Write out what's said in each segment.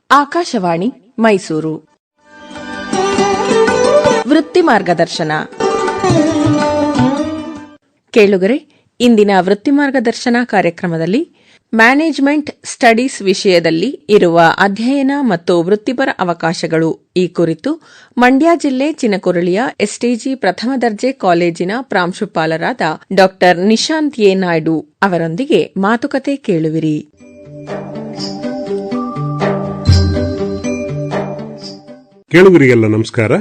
ಆಕಾಶವಾಣಿ ಮೈಸೂರು. ವೃತ್ತಿ ಮಾರ್ಗದರ್ಶನ ಕೇಳುಗರೆ, ಇಂದಿನ ವೃತ್ತಿ ಮಾರ್ಗದರ್ಶನ ಕಾರ್ಯಕ್ರಮದಲ್ಲಿ ಮ್ಯಾನೇಜ್ಮೆಂಟ್ ಸ್ಟಡೀಸ್ ವಿಷಯದಲ್ಲಿ ಇರುವ ಅಧ್ಯಯನ ಮತ್ತು ವೃತ್ತಿಪರ ಅವಕಾಶಗಳು ಈ ಕುರಿತು ಮಂಡ್ಯ ಜಿಲ್ಲೆ ಚಿನಕುರಳಿಯ ಎಸ್ಟಿಜಿ ಪ್ರಥಮ ದರ್ಜೆ ಕಾಲೇಜಿನ ಪ್ರಾಂಶುಪಾಲರಾದ ಡಾ ನಿಶಾಂತ್ ಎ ನಾಯ್ಡು ಅವರೊಂದಿಗೆ ಮಾತುಕತೆ ಕೇಳುವಿರಿ. ಕೇಳುಗರಿಗೆಲ್ಲ ನಮಸ್ಕಾರ.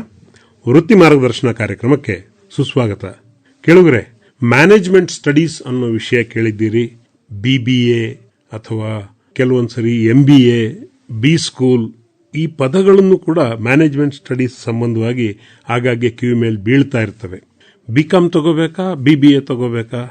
ವೃತ್ತಿ ಮಾರ್ಗದರ್ಶನ ಕಾರ್ಯಕ್ರಮಕ್ಕೆ ಸುಸ್ವಾಗತ. ಕೇಳುಗರೆ, ಮ್ಯಾನೇಜ್ಮೆಂಟ್ ಸ್ಟಡೀಸ್ ಅನ್ನೋ ವಿಷಯ ಕೇಳಿದ್ದೀರಿ. BBA ಅಥವಾ ಕೆಲವೊಂದ್ಸರಿ MBA, ಬಿ ಸ್ಕೂಲ್, ಈ ಪದಗಳನ್ನು ಕೂಡ ಮ್ಯಾನೇಜ್ಮೆಂಟ್ ಸ್ಟಡೀಸ್ ಸಂಬಂಧವಾಗಿ ಆಗಾಗ್ಗೆ ಕಿವಿ ಮೇಲೆ ಬೀಳ್ತಾ ಇರ್ತವೆ. BCom ತಗೋಬೇಕಾ, BBA ತಗೋಬೇಕಾ,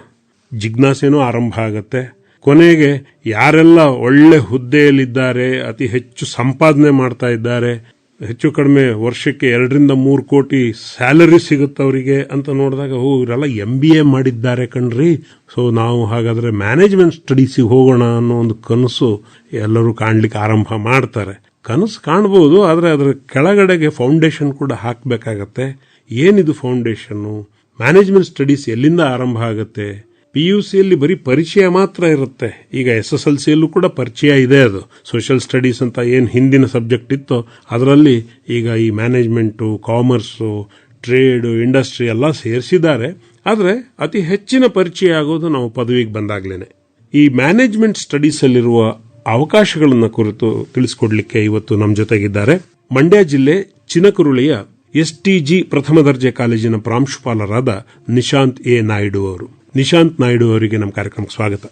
ಜಿಜ್ಞಾಸೆನೂ ಆರಂಭ ಆಗತ್ತೆ. ಕೊನೆಗೆ ಯಾರೆಲ್ಲ ಒಳ್ಳೆ ಹುದ್ದೆಯಲ್ಲಿದ್ದಾರೆ, ಅತಿ ಹೆಚ್ಚು ಸಂಪಾದನೆ ಮಾಡ್ತಾ ಇದ್ದಾರೆ, ಹೆಚ್ಚು ಕಡಿಮೆ ವರ್ಷಕ್ಕೆ 2-3 ಕೋಟಿ ಸ್ಯಾಲರಿ ಸಿಗುತ್ತೆ ಅವರಿಗೆ ಅಂತ ನೋಡಿದಾಗ, ಇವರೆಲ್ಲ MBA ಮಾಡಿದ್ದಾರೆ ಕಣ್ರಿ, ಸೊ ನಾವು ಹಾಗಾದ್ರೆ ಮ್ಯಾನೇಜ್ಮೆಂಟ್ ಸ್ಟಡೀಸಿಗೆ ಹೋಗೋಣ ಅನ್ನೋ ಒಂದು ಕನಸು ಎಲ್ಲರೂ ಕಾಣ್ಲಿಕ್ಕೆ ಆರಂಭ ಮಾಡ್ತಾರೆ. ಕನಸು ಕಾಣಬಹುದು, ಆದರೆ ಅದರ ಕೆಳಗಡೆಗೆ ಫೌಂಡೇಶನ್ ಕೂಡ ಹಾಕಬೇಕಾಗತ್ತೆ. ಏನಿದು ಫೌಂಡೇಶನ್ನು? ಮ್ಯಾನೇಜ್ಮೆಂಟ್ ಸ್ಟಡೀಸ್ ಎಲ್ಲಿಂದ ಆರಂಭ ಆಗುತ್ತೆ? PUCಯಲ್ಲಿ ಬರೀ ಪರಿಚಯ ಮಾತ್ರ ಇರುತ್ತೆ. ಈಗ SSLCಯಲ್ಲೂ ಕೂಡ ಪರಿಚಯ ಇದೆ. ಅದು ಸೋಷಿಯಲ್ ಸ್ಟಡೀಸ್ ಅಂತ ಏನು ಹಿಂದಿನ ಸಬ್ಜೆಕ್ಟ್ ಇತ್ತೋ ಅದರಲ್ಲಿ ಈಗ ಈ ಮ್ಯಾನೇಜ್ಮೆಂಟು, ಕಾಮರ್ಸು, ಟ್ರೇಡ್, ಇಂಡಸ್ಟ್ರಿ ಎಲ್ಲ ಸೇರಿಸಿದ್ದಾರೆ. ಆದರೆ ಅತಿ ಹೆಚ್ಚಿನ ಪರಿಚಯ ಆಗೋದು ನಾವು ಪದವಿಗೆ ಬಂದಾಗ್ಲೇನೆ. ಈ ಮ್ಯಾನೇಜ್ಮೆಂಟ್ ಸ್ಟಡೀಸಲ್ಲಿರುವ ಅವಕಾಶಗಳನ್ನು ಕುರಿತು ತಿಳಿಸಿಕೊಡ್ಲಿಕ್ಕೆ ಇವತ್ತು ನಮ್ಮ ಜೊತೆಗಿದ್ದಾರೆ ಮಂಡ್ಯ ಜಿಲ್ಲೆ ಚಿನಕುರುಳಿಯ STG ಪ್ರಥಮ ದರ್ಜೆ ಕಾಲೇಜಿನ ಪ್ರಾಂಶುಪಾಲರಾದ ನಿಶಾಂತ್ ಎ ನಾಯ್ಡು ಅವರು. ನಿಶಾಂತ್ ನಾಯ್ಡು ಅವರಿಗೆ ನಮ್ಮ ಕಾರ್ಯಕ್ರಮಕ್ಕೆ ಸ್ವಾಗತ.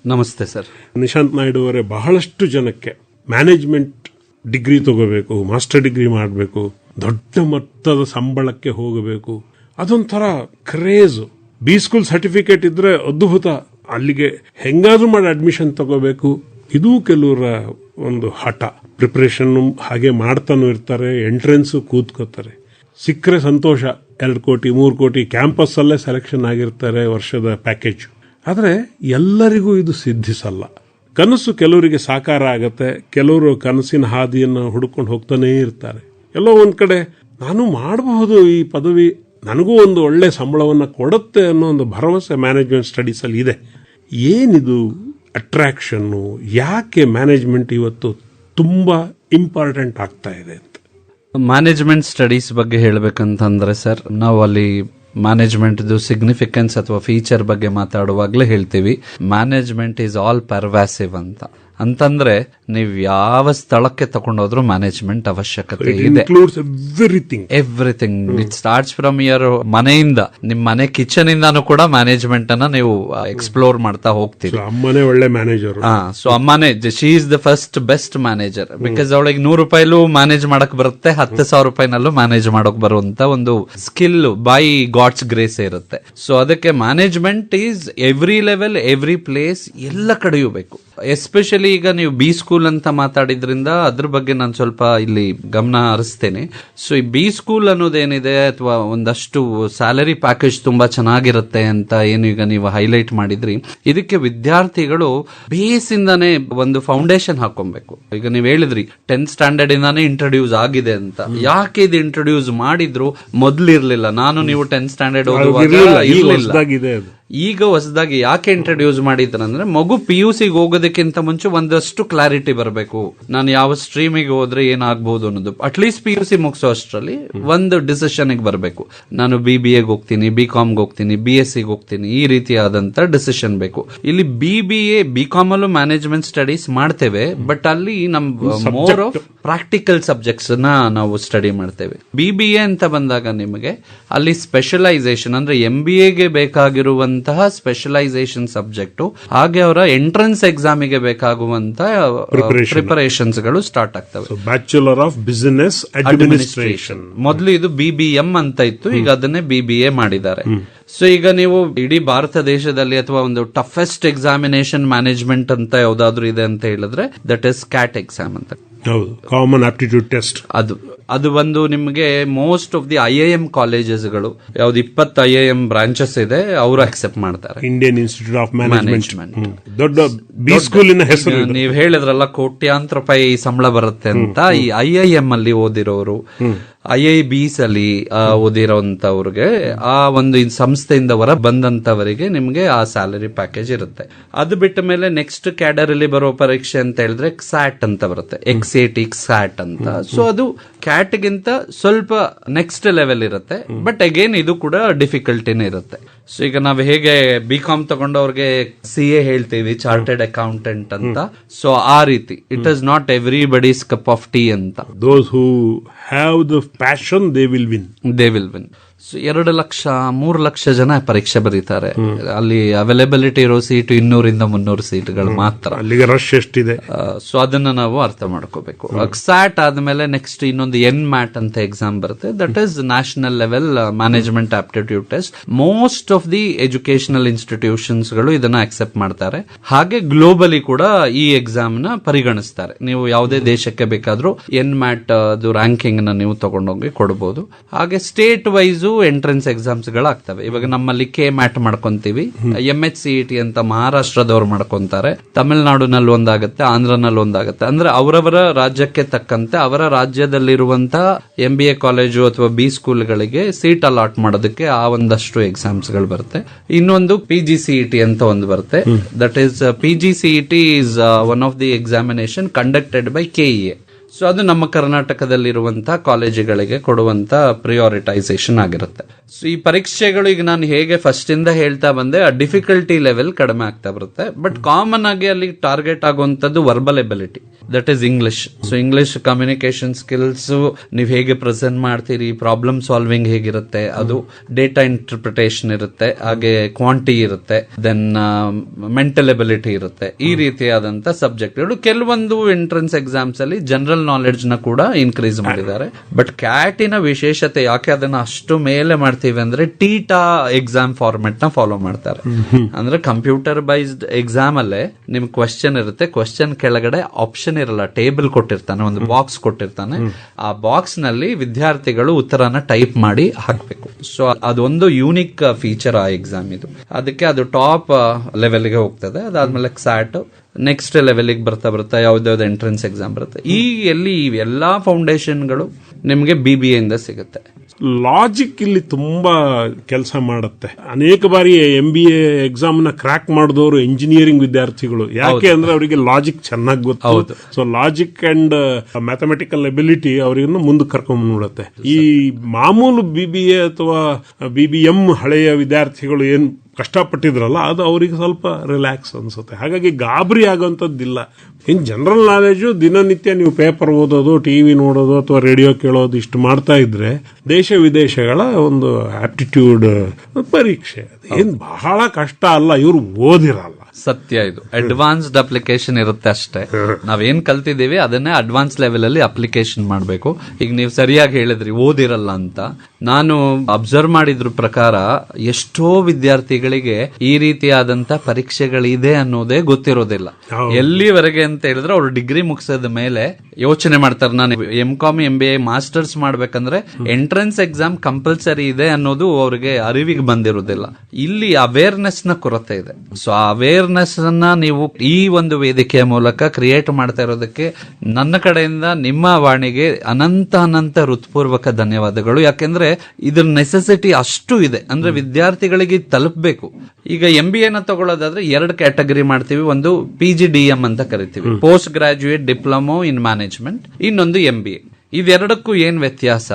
ನಮಸ್ತೆ ಸರ್. ನಿಶಾಂತ್ ನಾಯ್ಡು ಅವರೇ, ಬಹಳಷ್ಟು ಜನಕ್ಕೆ ಮ್ಯಾನೇಜ್ಮೆಂಟ್ ಡಿಗ್ರಿ ತಗೋಬೇಕು, ಮಾಸ್ಟರ್ ಡಿಗ್ರಿ ಮಾಡಬೇಕು, ದೊಡ್ಡ ಮೊತ್ತದ ಸಂಬಳಕ್ಕೆ ಹೋಗಬೇಕು, ಅದೊಂಥರ ಕ್ರೇಜ್. ಬಿ ಸ್ಕೂಲ್ ಸರ್ಟಿಫಿಕೇಟ್ ಇದ್ರೆ ಅದ್ಭುತ, ಅಲ್ಲಿಗೆ ಹೆಂಗಾದ್ರೂ ಮಾಡಿ ಅಡ್ಮಿಷನ್ ತಗೋಬೇಕು. ಇದು ಕೆಲವರ ಒಂದು ಹಠ. ಪ್ರಿಪರೇಷನ್ ಹಾಗೆ ಮಾಡ್ತಾನೂ ಇರ್ತಾರೆ, ಎಂಟ್ರೆನ್ಸ್ ಕೂತ್ಕೋತಾರೆ. ಸಿಕ್ಕರೆ ಸಂತೋಷ, 2 ಕೋಟಿ 3 ಕೋಟಿ ಕ್ಯಾಂಪಸ್ ಅಲ್ಲೇ ಸೆಲೆಕ್ಷನ್ ಆಗಿರ್ತಾರೆ, ವರ್ಷದ ಪ್ಯಾಕೇಜ್. ಆದರೆ ಎಲ್ಲರಿಗೂ ಇದು ಸಿದ್ಧಿಸಲ್ಲ. ಕನಸು ಕೆಲವರಿಗೆ ಸಾಕಾರ ಆಗತ್ತೆ, ಕೆಲವರು ಕನಸಿನ ಹಾದಿಯನ್ನು ಹುಡುಕೊಂಡು ಹೋಗ್ತಾನೇ ಇರ್ತಾರೆ. ಎಲ್ಲೋ ಒಂದ್ ಕಡೆ ನಾನು ಮಾಡಬಹುದು ಈ ಪದವಿ, ನನಗೂ ಒಂದು ಒಳ್ಳೆ ಸಂಬಳವನ್ನು ಕೊಡುತ್ತೆ ಅನ್ನೋ ಒಂದು ಭರವಸೆ ಮ್ಯಾನೇಜ್ಮೆಂಟ್ ಸ್ಟಡೀಸ್ ಅಲ್ಲಿ ಇದೆ. ಏನಿದು ಅಟ್ರಾಕ್ಷನ್ನು? ಯಾಕೆ ಮ್ಯಾನೇಜ್ಮೆಂಟ್ ಇವತ್ತು ತುಂಬಾ ಇಂಪಾರ್ಟೆಂಟ್ ಆಗ್ತಾ ಇದೆ ಅಂತ? ಮ್ಯಾನೇಜ್ಮೆಂಟ್ ಸ್ಟಡೀಸ್ ಬಗ್ಗೆ ಹೇಳಬೇಕಂತಂದ್ರೆ ಸರ್, ನಾವು ಅಲ್ಲಿ ಮ್ಯಾನೇಜ್ಮೆಂಟ್ ಸಿಗ್ನಿಫಿಕೆನ್ಸ್ ಅಥವಾ ಫೀಚರ್ ಬಗ್ಗೆ ಮಾತಾಡುವಾಗಲೇ ಹೇಳ್ತೀವಿ, ಮ್ಯಾನೇಜ್ಮೆಂಟ್ ಈಸ್ ಆಲ್ ಪರ್ವಾಸಿವ್ ಅಂತ. ಅಂತಂದ್ರೆ ನೀವು ಯಾವ ಸ್ಥಳಕ್ಕೆ ತಗೊಂಡೋದ್ರೂ ಮ್ಯಾನೇಜ್ಮೆಂಟ್ ಅವಶ್ಯಕತೆ ಇದೆ. Everything it starts from your ಮನೆಯಿಂದ, ನಿಮ್ ಮನೆ ಕಿಚನ್ ಇಂದಾನು ಕೂಡ ಮ್ಯಾನೇಜ್ಮೆಂಟ್ ಅನ್ನ ನೀವು ಎಕ್ಸ್ಪ್ಲೋರ್ ಮಾಡ್ತಾ ಹೋಗ್ತೀರಿ. ಅಮ್ಮನೇ ಒಳ್ಳೆ ಮ್ಯಾನೇಜರ್. ಸೊ ಅಮ್ಮನೇ she is the first best manager, because ಅವಳಿಗೆ 100 ರೂಪಾಯಿಲೂ ಮ್ಯಾನೇಜ್ ಮಾಡಕ್ ಬರುತ್ತೆ, 10,000 ರೂಪಾಯಿನಲ್ಲೂ ಮ್ಯಾನೇಜ್ ಮಾಡೋಕ್ ಬರುವಂತ ಒಂದು ಸ್ಕಿಲ್ ಬೈ ಗಾಡ್ಸ್ ಗ್ರೇಸ್ ಇರುತ್ತೆ. ಸೊ ಅದಕ್ಕೆ management is every level, every place, ಎಲ್ಲ ಕಡೆಯೂ ಬೇಕು. ಎಸ್ಪೆಷಲಿ ಈಗ ನೀವು ಬಿ ಸ್ಕೂಲ್ ಅಂತ ಮಾತಾಡಿದ್ರಿಂದ ಅದ್ರ ಬಗ್ಗೆ ನಾನು ಸ್ವಲ್ಪ ಇಲ್ಲಿ ಗಮನ ಹರಿಸ್ತೇನೆ. ಸೊ ಈ ಬಿ ಸ್ಕೂಲ್ ಅನ್ನೋದೇನಿದೆ, ಅಥವಾ ಒಂದಷ್ಟು ಸ್ಯಾಲರಿ ಪ್ಯಾಕೇಜ್ ತುಂಬಾ ಚೆನ್ನಾಗಿರುತ್ತೆ ಅಂತ ಏನು ಈಗ ನೀವು ಹೈಲೈಟ್ ಮಾಡಿದ್ರಿ, ಇದಕ್ಕೆ ವಿದ್ಯಾರ್ಥಿಗಳು ಬೇಸ್ ಇಂದಾನೆ ಒಂದು ಫೌಂಡೇಶನ್ ಹಾಕೊಬೇಕು. ಈಗ ನೀವು ಹೇಳಿದ್ರಿ 10th ಸ್ಟ್ಯಾಂಡರ್ಡ್ ಇಂದಾನೆ ಇಂಟ್ರೊಡ್ಯೂಸ್ ಆಗಿದೆ ಅಂತ. ಯಾಕೆ ಇದು ಇಂಟ್ರೊಡ್ಯೂಸ್ ಮಾಡಿದ್ರು? ಮೊದ್ಲಿರ್ಲಿಲ್ಲ. ನಾನು ನೀವು 10th ಸ್ಟ್ಯಾಂಡರ್ಡ್ ಓದುವಾಗ ಇರ್ಲಿಲ್ಲ. ಈಗ ಹೊಸದಾಗಿ ಯಾಕೆ ಇಂಟ್ರೊಡ್ಯೂಸ್ ಮಾಡಿದ್ರಂದ್ರೆ, ಮಗು PUCಗೆ ಹೋಗೋದಕ್ಕಿಂತ ಮುಂಚೆ ಒಂದಷ್ಟು ಕ್ಲಾರಿಟಿ ಬರಬೇಕು, ನಾನು ಯಾವ ಸ್ಟ್ರೀಮಿಗೆ ಹೋದ್ರೆ ಏನಾಗಬಹುದು ಅನ್ನೋದು. ಅಟ್ಲೀಸ್ಟ್ PUC ಮುಗಿಸೋ ಅಷ್ಟರಲ್ಲಿ ಒಂದು ಡಿಸಿಷನ್ ಬರಬೇಕು. ನಾನು BBAಗೆ ಹೋಗ್ತೀನಿ, BComಗೆ ಹೋಗ್ತೀನಿ, BScಗೆ ಹೋಗ್ತೀನಿ, ಈ ರೀತಿಯಾದಂತ ಡಿಸಿಷನ್ ಬೇಕು. ಇಲ್ಲಿ BBA, BCom ಅಲ್ಲೂ ಮ್ಯಾನೇಜ್ಮೆಂಟ್ ಸ್ಟಡೀಸ್ ಮಾಡ್ತೇವೆ, ಬಟ್ ಅಲ್ಲಿ ನಮ್ ಮೋರ್ ಆಫ್ ಪ್ರಾಕ್ಟಿಕಲ್ ಸಬ್ಜೆಕ್ಟ್ಸ್ ನಾವು ಸ್ಟಡಿ ಮಾಡ್ತೇವೆ. BBA ಅಂತ ಬಂದಾಗ ನಿಮಗೆ ಅಲ್ಲಿ ಸ್ಪೆಷಲೈಸೇಷನ್ ಅಂದ್ರೆ MBAಗೆ ಬೇಕಾಗಿರುವಂತಹ ಸ್ಪೆಷಲೈಸೇಷನ್ ಸಬ್ಜೆಕ್ಟ್, ಹಾಗೆ ಅವರ ಎಂಟ್ರೆನ್ಸ್ ಎಕ್ಸಾಮಿಗೆ ಬೇಕಾಗುವಂತಹ ಪ್ರಿಪರೇಷನ್ಸ್ ಗಳು ಸ್ಟಾರ್ಟ್ ಆಗ್ತವೆ. ಬ್ಯಾಚುಲರ್ ಆಫ್ ಬಿಸಿನೆಸ್ ಅಡ್ಮಿನಿಸ್ಟ್ರೇಷನ್, ಮೊದಲು ಇದು BBM ಅಂತ ಇತ್ತು, ಈಗ ಅದನ್ನೇ BBA ಮಾಡಿದ್ದಾರೆ. ಸೊ ಈಗ ನೀವು ಇಡೀ ಭಾರತ ದೇಶದಲ್ಲಿ ಅಥವಾ ಒಂದು ಟಫೆಸ್ಟ್ ಎಕ್ಸಾಮಿನೇಷನ್ ಮ್ಯಾನೇಜ್ಮೆಂಟ್ ಅಂತ ಯಾವ್ದಾದ್ರು ಇದೆ ಅಂತ ಹೇಳಿದ್ರೆ ದಟ್ ಇಸ್ ಕ್ಯಾಟ್ ಎಕ್ಸಾಮ್ ಅಂತ. ಹೌದು, ಕಾಮನ್ ಆಪ್ಟಿಟ್ಯೂಡ್ ಟೆಸ್ಟ್. ಅದು ಒಂದು ನಿಮಗೆ ಮೋಸ್ಟ್ ಆಫ್ ದಿ IIM ಕಾಲೇಜಸ್ಗಳು ಯಾವ್ದು 20 IIM ಬ್ರಾಂಚಸ್ ಇದೆ ಅವರು ಅಕ್ಸೆಪ್ಟ್ ಮಾಡ್ತಾರೆ. ಇಂಡಿಯನ್ ಇನ್ಸ್ಟಿಟ್ಯೂಟ್ ಆಫ್ ಮ್ಯಾನೇಜ್ಮೆಂಟ್ ದೊಡ್ಡ ಬಿ ಸ್ಕೂಲಿನ ಹೆಸರು. ನೀವು ಹೇಳಿದ್ರಲ್ಲ ಕೋಟ್ಯಾಂತರ ರೂಪಾಯಿ ಸಂಬಳ ಬರುತ್ತೆ ಅಂತ, ಈ IIM ಅಲ್ಲಿ ಓದಿರೋರು, IIBs ಅಲ್ಲಿ ಓದಿರೋಂತವ್ರಿಗೆ, ಆ ಒಂದು ಸಂಸ್ಥೆಯಿಂದ ಹೊರ ಬಂದಂತವರಿಗೆ ನಿಮ್ಗೆ ಆ ಸ್ಯಾಲರಿ ಪ್ಯಾಕೇಜ್ ಇರುತ್ತೆ. ಅದು ಬಿಟ್ಟ ಮೇಲೆ ನೆಕ್ಸ್ಟ್ ಕ್ಯಾಡರ್ ಅಲ್ಲಿ ಬರೋ ಪರೀಕ್ಷೆ ಅಂತ ಹೇಳಿದ್ರೆ ಕ್ಸಾಟ್ ಅಂತ ಬರುತ್ತೆ, XAT ಕ್ಸಾಟ್ ಅಂತ. ಸೊ ಅದು ಕ್ಯಾಟ್ ಗಿಂತ ಸ್ವಲ್ಪ ನೆಕ್ಸ್ಟ್ ಲೆವೆಲ್ ಇರುತ್ತೆ, ಬಟ್ ಅಗೇನ್ ಇದು ಕೂಡ ಡಿಫಿಕಲ್ಟಿನೇ ಇರುತ್ತೆ. ಸೊ ಈಗ ನಾವು ಹೇಗೆ BCom ತಗೊಂಡವ್ರಿಗೆ CA ಹೇಳ್ತೀವಿ, ಚಾರ್ಟೆಡ್ ಅಕೌಂಟೆಂಟ್ ಅಂತ, ಸೊ ಆ ರೀತಿ it is not everybody's cup of tea ಅಂತ. Those who have the passion, they will win. They will win. So 2 lakh 3 lakh ಜನ ಪರೀಕ್ಷೆ ಬರೀತಾರೆ. ಅಲ್ಲಿ ಅವೈಲೇಬಿಲಿಟಿ ಇರೋ ಸೀಟ್ 200-300 ಸೀಟ್ಗಳು ಮಾತ್ರ. ಅಲ್ಲಿಗೆ ರಶ್ ಎಷ್ಟಿದೆ. ಸೊ ಅದನ್ನ ನಾವು ಅರ್ಥ ಮಾಡ್ಕೋಬೇಕು. ಸ್ಯಾಟ್ ಆದ್ಮೇಲೆ ನೆಕ್ಸ್ಟ್ ಇನ್ನೊಂದು NMAT ಅಂತ ಎಕ್ಸಾಮ್ ಬರುತ್ತೆ. That is national level management aptitude test. Most of the educational institutions ಗಳು ಇದನ್ನ ಅಕ್ಸೆಪ್ಟ್ ಮಾಡ್ತಾರೆ. ಹಾಗೆ ಗ್ಲೋಬಲಿ ಕೂಡ ಈ ಎಕ್ಸಾಮ್ ನ ಪರಿಗಣಿಸ್ತಾರೆ. ನೀವು ಯಾವುದೇ ದೇಶಕ್ಕೆ ಬೇಕಾದ್ರೂ NMAT ಅದು ರ್ಯಾಂಕಿಂಗ್ ನ ನೀವು ತಗೊಂಡೋಗಿ ಕೊಡಬಹುದು. ಹಾಗೆ ಸ್ಟೇಟ್ ವೈಸ್ ಎಂಟ್ರೆನ್ಸ್ ಎಕ್ಸಾಮ್ಸ್ ಗಳಾಗ್ತವೆ. ಇವಾಗ ನಮ್ಮಲ್ಲಿ KMAT ಮಾಡ್ಕೊಂತೀವಿ, MHCET ಅಂತ ಮಹಾರಾಷ್ಟ್ರದವ್ರು ಮಾಡ್ಕೊಂತಾರೆ, ತಮಿಳುನಾಡಿನಲ್ಲಿ ಒಂದಾಗುತ್ತೆ, ಆಂಧ್ರನಲ್ಲಿ ಒಂದಾಗುತ್ತೆ. ಅಂದ್ರೆ ಅವರವರ ರಾಜ್ಯಕ್ಕೆ ತಕ್ಕಂತೆ ಅವರ ರಾಜ್ಯದಲ್ಲಿರುವಂತಹ MBA ಕಾಲೇಜು ಅಥವಾ B ಸ್ಕೂಲ್ಗಳಿಗೆ ಸೀಟ್ ಅಲಾಟ್ ಮಾಡೋದಕ್ಕೆ ಆ ಒಂದಷ್ಟು ಎಕ್ಸಾಮ್ಸ್ ಗಳು ಬರುತ್ತೆ. ಇನ್ನೊಂದು PGCET ಅಂತ ಒಂದು ಬರುತ್ತೆ. That is PGCET is one of the examination conducted by KEA. So ಅದು ನಮ್ಮ ಕರ್ನಾಟಕದಲ್ಲಿರುವಂತಹ ಕಾಲೇಜುಗಳಿಗೆ ಕೊಡುವಂತ ಪ್ರಿಯಾರಿಟೈಸೇಷನ್ ಆಗಿರುತ್ತೆ. ಸೊ ಈ ಪರೀಕ್ಷೆಗಳು ಈಗ ನಾನು ಹೇಗೆ ಫಸ್ಟ್ ಇಂದ ಹೇಳ್ತಾ ಬಂದೆ, ಆ ಡಿಫಿಕಲ್ಟಿ ಲೆವೆಲ್ ಕಡಿಮೆ ಆಗ್ತಾ ಬರುತ್ತೆ. ಬಟ್ ಕಾಮನ್ ಆಗಿ ಅಲ್ಲಿ ಟಾರ್ಗೆಟ್ ಆಗುವಂತದ್ದು verbal ability, that is English. So English communication skills, ನೀವು ಹೇಗೆ ಪ್ರೆಸೆಂಟ್ ಮಾಡ್ತೀರಿ, ಪ್ರಾಬ್ಲಮ್ ಸಾಲ್ವಿಂಗ್ ಹೇಗಿರುತ್ತೆ, ಅದು ಡೇಟಾ ಇಂಟರ್ಪ್ರಿಟೇಷನ್ ಇರುತ್ತೆ, ಹಾಗೆ ಕ್ವಾಂಟಿ ಇರುತ್ತೆ, ದೆನ್ ಮೆಂಟಲ್ ಎಬಿಲಿಟಿ ಇರುತ್ತೆ. ಈ ರೀತಿಯಾದಂತ ಸಬ್ಜೆಕ್ಟ್ಗಳು ಕೆಲವೊಂದು ಎಂಟ್ರೆನ್ಸ್ ಎಕ್ಸಾಮ್ಸ್ ಅಲ್ಲಿ ಜನರಲ್ ನಾಲೆಡ್ಜ್ ನ ಕೂಡ ಇನ್ಕ್ರೀಸ್ ಮಾಡಿದ್ದಾರೆ. ಬಟ್ ಕ್ಯಾಟಿನ ವಿಶೇಷತೆ ಯಾಕೆ ಅದನ್ನ ಅಷ್ಟು ಮೇಲೆ ಮಾಡ್ತೀವಿ ಅಂದ್ರೆ ಟೀಟಾ ಎಕ್ಸಾಮ್ ಫಾರ್ಮೆಟ್ ನ ಫಾಲೋ ಮಾಡ್ತಾರೆ. ಅಂದ್ರೆ ಕಂಪ್ಯೂಟರ್ ಬೈಸ್ಡ್ ಎಕ್ಸಾಮ್ ಅಲ್ಲೇ ನಿಮ್ ಕ್ವೆಶ್ಚನ್ ಇರುತ್ತೆ, ಕ್ವೆಶ್ಚನ್ ಕೆಳಗಡೆ ಆಪ್ಷನ್ ಇರಲ್ಲ, ಟೇಬಲ್ ಕೊಟ್ಟಿರ್ತಾನೆ, ಒಂದು ಬಾಕ್ಸ್ ಕೊಟ್ಟಿರ್ತಾನೆ. ಆ ಬಾಕ್ಸ್ ನಲ್ಲಿ ವಿದ್ಯಾರ್ಥಿಗಳು ಉತ್ತರನ ಟೈಪ್ ಮಾಡಿ ಹಾಕ್ಬೇಕು. ಸೊ ಅದೊಂದು ಯೂನಿಕ್ ಫೀಚರ್ ಆ ಎಕ್ಸಾಮ್ ಇದು. ಅದಕ್ಕೆ ಅದು ಟಾಪ್ ಲೆವೆಲ್ ಗೆ ಹೋಗ್ತದೆ. ಅದಾದ್ಮೇಲೆ ಕ್ಸಾಟ್ ನೆಕ್ಸ್ಟ್ ಲೆವೆಲ್ಗೆ ಬರ್ತಾ ಯಾವ್ದಾವ್ದು ಎಂಟ್ರೆನ್ಸ್ ಎಕ್ಸಾಮ್ ಬರುತ್ತೆ. ಈ ಎಲ್ಲಾ ಫೌಂಡೇಶನ್ಗಳು ನಿಮ್ಗೆ BBA ಇಂದ ಸಿಗುತ್ತೆ. ಲಾಜಿಕ್ ಇಲ್ಲಿ ತುಂಬಾ ಕೆಲಸ ಮಾಡುತ್ತೆ. ಅನೇಕ ಬಾರಿ MBA ಎಕ್ಸಾಮ್ ನ ಕ್ರ್ಯಾಕ್ ಮಾಡಿದವರು ಇಂಜಿನಿಯರಿಂಗ್ ವಿದ್ಯಾರ್ಥಿಗಳು. ಯಾಕೆ ಅಂದ್ರೆ ಅವರಿಗೆ ಲಾಜಿಕ್ ಚೆನ್ನಾಗಿ ಗೊತ್ತು. So logic and mathematical ability ಅವರಿಗೆ ಮುಂದೆ ಕರ್ಕೊಂಡ್ಬಿಡುತ್ತೆ. ಈ ಮಾಮೂಲು BBA ಅಥವಾ BBM ಹಳೆಯ ವಿದ್ಯಾರ್ಥಿಗಳು ಏನ್ ಕಷ್ಟಪಟ್ಟಿದ್ರಲ್ಲ, ಅದು ಅವರಿಗೆ ಸ್ವಲ್ಪ ರಿಲ್ಯಾಕ್ಸ್ ಅನ್ಸುತ್ತೆ. ಹಾಗಾಗಿ ಗಾಬರಿ ಆಗುವಂಥದ್ದಿಲ್ಲ. ಇನ್ ಜನರಲ್ ನಾಲೆಜು ದಿನನಿತ್ಯ ನೀವು ಪೇಪರ್ ಓದೋದು, ಟಿವಿ ನೋಡೋದು ಅಥವಾ ರೇಡಿಯೋ ಕೇಳೋದು ಇಷ್ಟು ಮಾಡ್ತಾ ಇದ್ರೆ ದೇಶ ವಿದೇಶಗಳ ಒಂದು ಆಪ್ಟಿಟ್ಯೂಡ್ ಪರೀಕ್ಷೆ ಏನ್ ಬಹಳ ಕಷ್ಟ ಅಲ್ಲ. ಇವರು ಓದಿರಲ್ಲ. ಸತ್ಯ, ಇದು ಅಡ್ವಾನ್ಸ್ಡ್ ಅಪ್ಲಿಕೇಶನ್ ಇರುತ್ತೆ ಅಷ್ಟೇ. ನಾವೇನ್ ಕಲ್ತಿದ್ದೀವಿ ಅದನ್ನೇ ಅಡ್ವಾನ್ಸ್ ಲೆವೆಲ್ ಅಲ್ಲಿ ಅಪ್ಲಿಕೇಶನ್ ಮಾಡಬೇಕು. ಈಗ ನೀವು ಸರಿಯಾಗಿ ಹೇಳಿದ್ರಿ ಓದಿರಲ್ಲ ಅಂತ. ನಾನು ಅಬ್ಸರ್ವ್ ಮಾಡಿದ್ರ ಪ್ರಕಾರ ಎಷ್ಟೋ ವಿದ್ಯಾರ್ಥಿಗಳಿಗೆ ಈ ರೀತಿಯಾದಂತ ಪರೀಕ್ಷೆಗಳಿದೆ ಅನ್ನೋದೇ ಗೊತ್ತಿರೋದಿಲ್ಲ. ಎಲ್ಲಿವರೆಗೆ ಅಂತ ಹೇಳಿದ್ರೆ ಅವ್ರು ಡಿಗ್ರಿ ಮುಗಿಸದ ಮೇಲೆ ಯೋಚನೆ ಮಾಡ್ತಾರೆ, ನಾನು MCom MBA ಮಾಸ್ಟರ್ಸ್ ಮಾಡ್ಬೇಕಂದ್ರೆ ಎಂಟ್ರೆನ್ಸ್ ಎಕ್ಸಾಮ್ ಕಂಪಲ್ಸರಿ ಇದೆ ಅನ್ನೋದು ಅವ್ರಿಗೆ ಅರಿವಿಗೆ ಬಂದಿರೋದಿಲ್ಲ. ಇಲ್ಲಿ ಅವೇರ್ನೆಸ್ ನ ಕೊರತೆ ಇದೆ. ಸೊ ಅವೇರ್ನೆಸ್ ಅನ್ನ ನೀವು ಈ ಒಂದು ವೇದಿಕೆಯ ಮೂಲಕ ಕ್ರಿಯೇಟ್ ಮಾಡ್ತಾ ಇರೋದಕ್ಕೆ ನನ್ನ ಕಡೆಯಿಂದ ನಿಮ್ಮ ವಾಣಿಗೆ ಅನಂತ ಹೃತ್ಪೂರ್ವಕ ಧನ್ಯವಾದಗಳು. ಯಾಕೆಂದ್ರೆ ಇದ್ರ ನೆಸೆಸಿಟಿ ಅಷ್ಟು ಇದೆ. ಅಂದ್ರೆ ವಿದ್ಯಾರ್ಥಿಗಳಿಗೆ ತಲುಪಬೇಕು. ಈಗ MBA ನ ತಗೊಳ್ಳೋದಾದ್ರೆ 2 ಕ್ಯಾಟಗರಿ ಮಾಡ್ತೀವಿ. ಒಂದು PGDM ಅಂತ ಕರಿತೀವಿ, post graduate diploma in management. ಇನ್ನೊಂದು MBA. ಇವೆರಡಕ್ಕೂ ಏನ್ ವ್ಯತ್ಯಾಸ?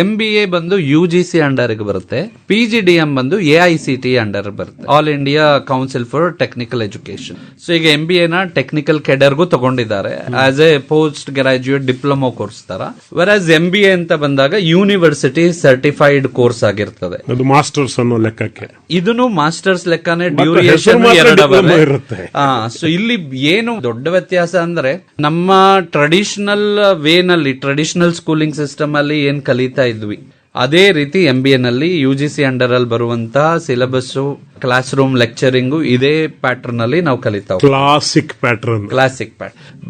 MBA ಬಂದು UGC ಅಂಡರ್ ಬರುತ್ತೆ, PGDM ಬಂದು AICTE ಅಂಡರ್ ಬರುತ್ತೆ, all India council for technical education. So ಈಗ MBA ನ ಟೆಕ್ನಿಕಲ್ ಕೆಡರ್ಗೂ ತಗೊಂಡಿದ್ದಾರೆ as a post graduate diploma course ತರ. ವೆರಾಸ್ MBA ಅಂತ ಬಂದಾಗ ಯೂನಿವರ್ಸಿಟಿ ಸರ್ಟಿಫೈಡ್ ಕೋರ್ಸ್ ಆಗಿರ್ತದೆ. ಅದು ಮಾಸ್ಟರ್ಸ್ ಅನ್ನೋ ಲೆಕ್ಕಕ್ಕೆ ಇದನ್ನು ಮಾಸ್ಟರ್ಸ್ ಲೆಕ್ಕನೇ, ಡ್ಯೂರೇಷನ್ 2 ಇರುತ್ತೆ. ಸೊ ಇಲ್ಲಿ ಏನು ದೊಡ್ಡ ವ್ಯತ್ಯಾಸ ಅಂದ್ರೆ ನಮ್ಮ ಟ್ರೆಡಿಷನಲ್ ವೇನಲ್ಲಿ, ಟ್ರೆಡಿಷನಲ್ ಸ್ಕೂಲಿಂಗ್ ಸಿಸ್ಟಮ್ ಅಲ್ಲಿ ಏನ್ ಕಲಿತಾ ಇದ್ವಿ ಅದೇ ರೀತಿ MBA ನಲ್ಲಿ UGC ಅಂಡರ್ ಅಲ್ಲಿ ಬರುವಂತಹ ಸಿಲೆಬಸ್, ಕ್ಲಾಸ್ ರೂಮ್ ಲೆಕ್ಚರಿಂಗು ಇದೇ ಪ್ಯಾಟರ್ನ್ ಅಲ್ಲಿ ನಾವು ಕಲಿತಾವ್. Classic pattern.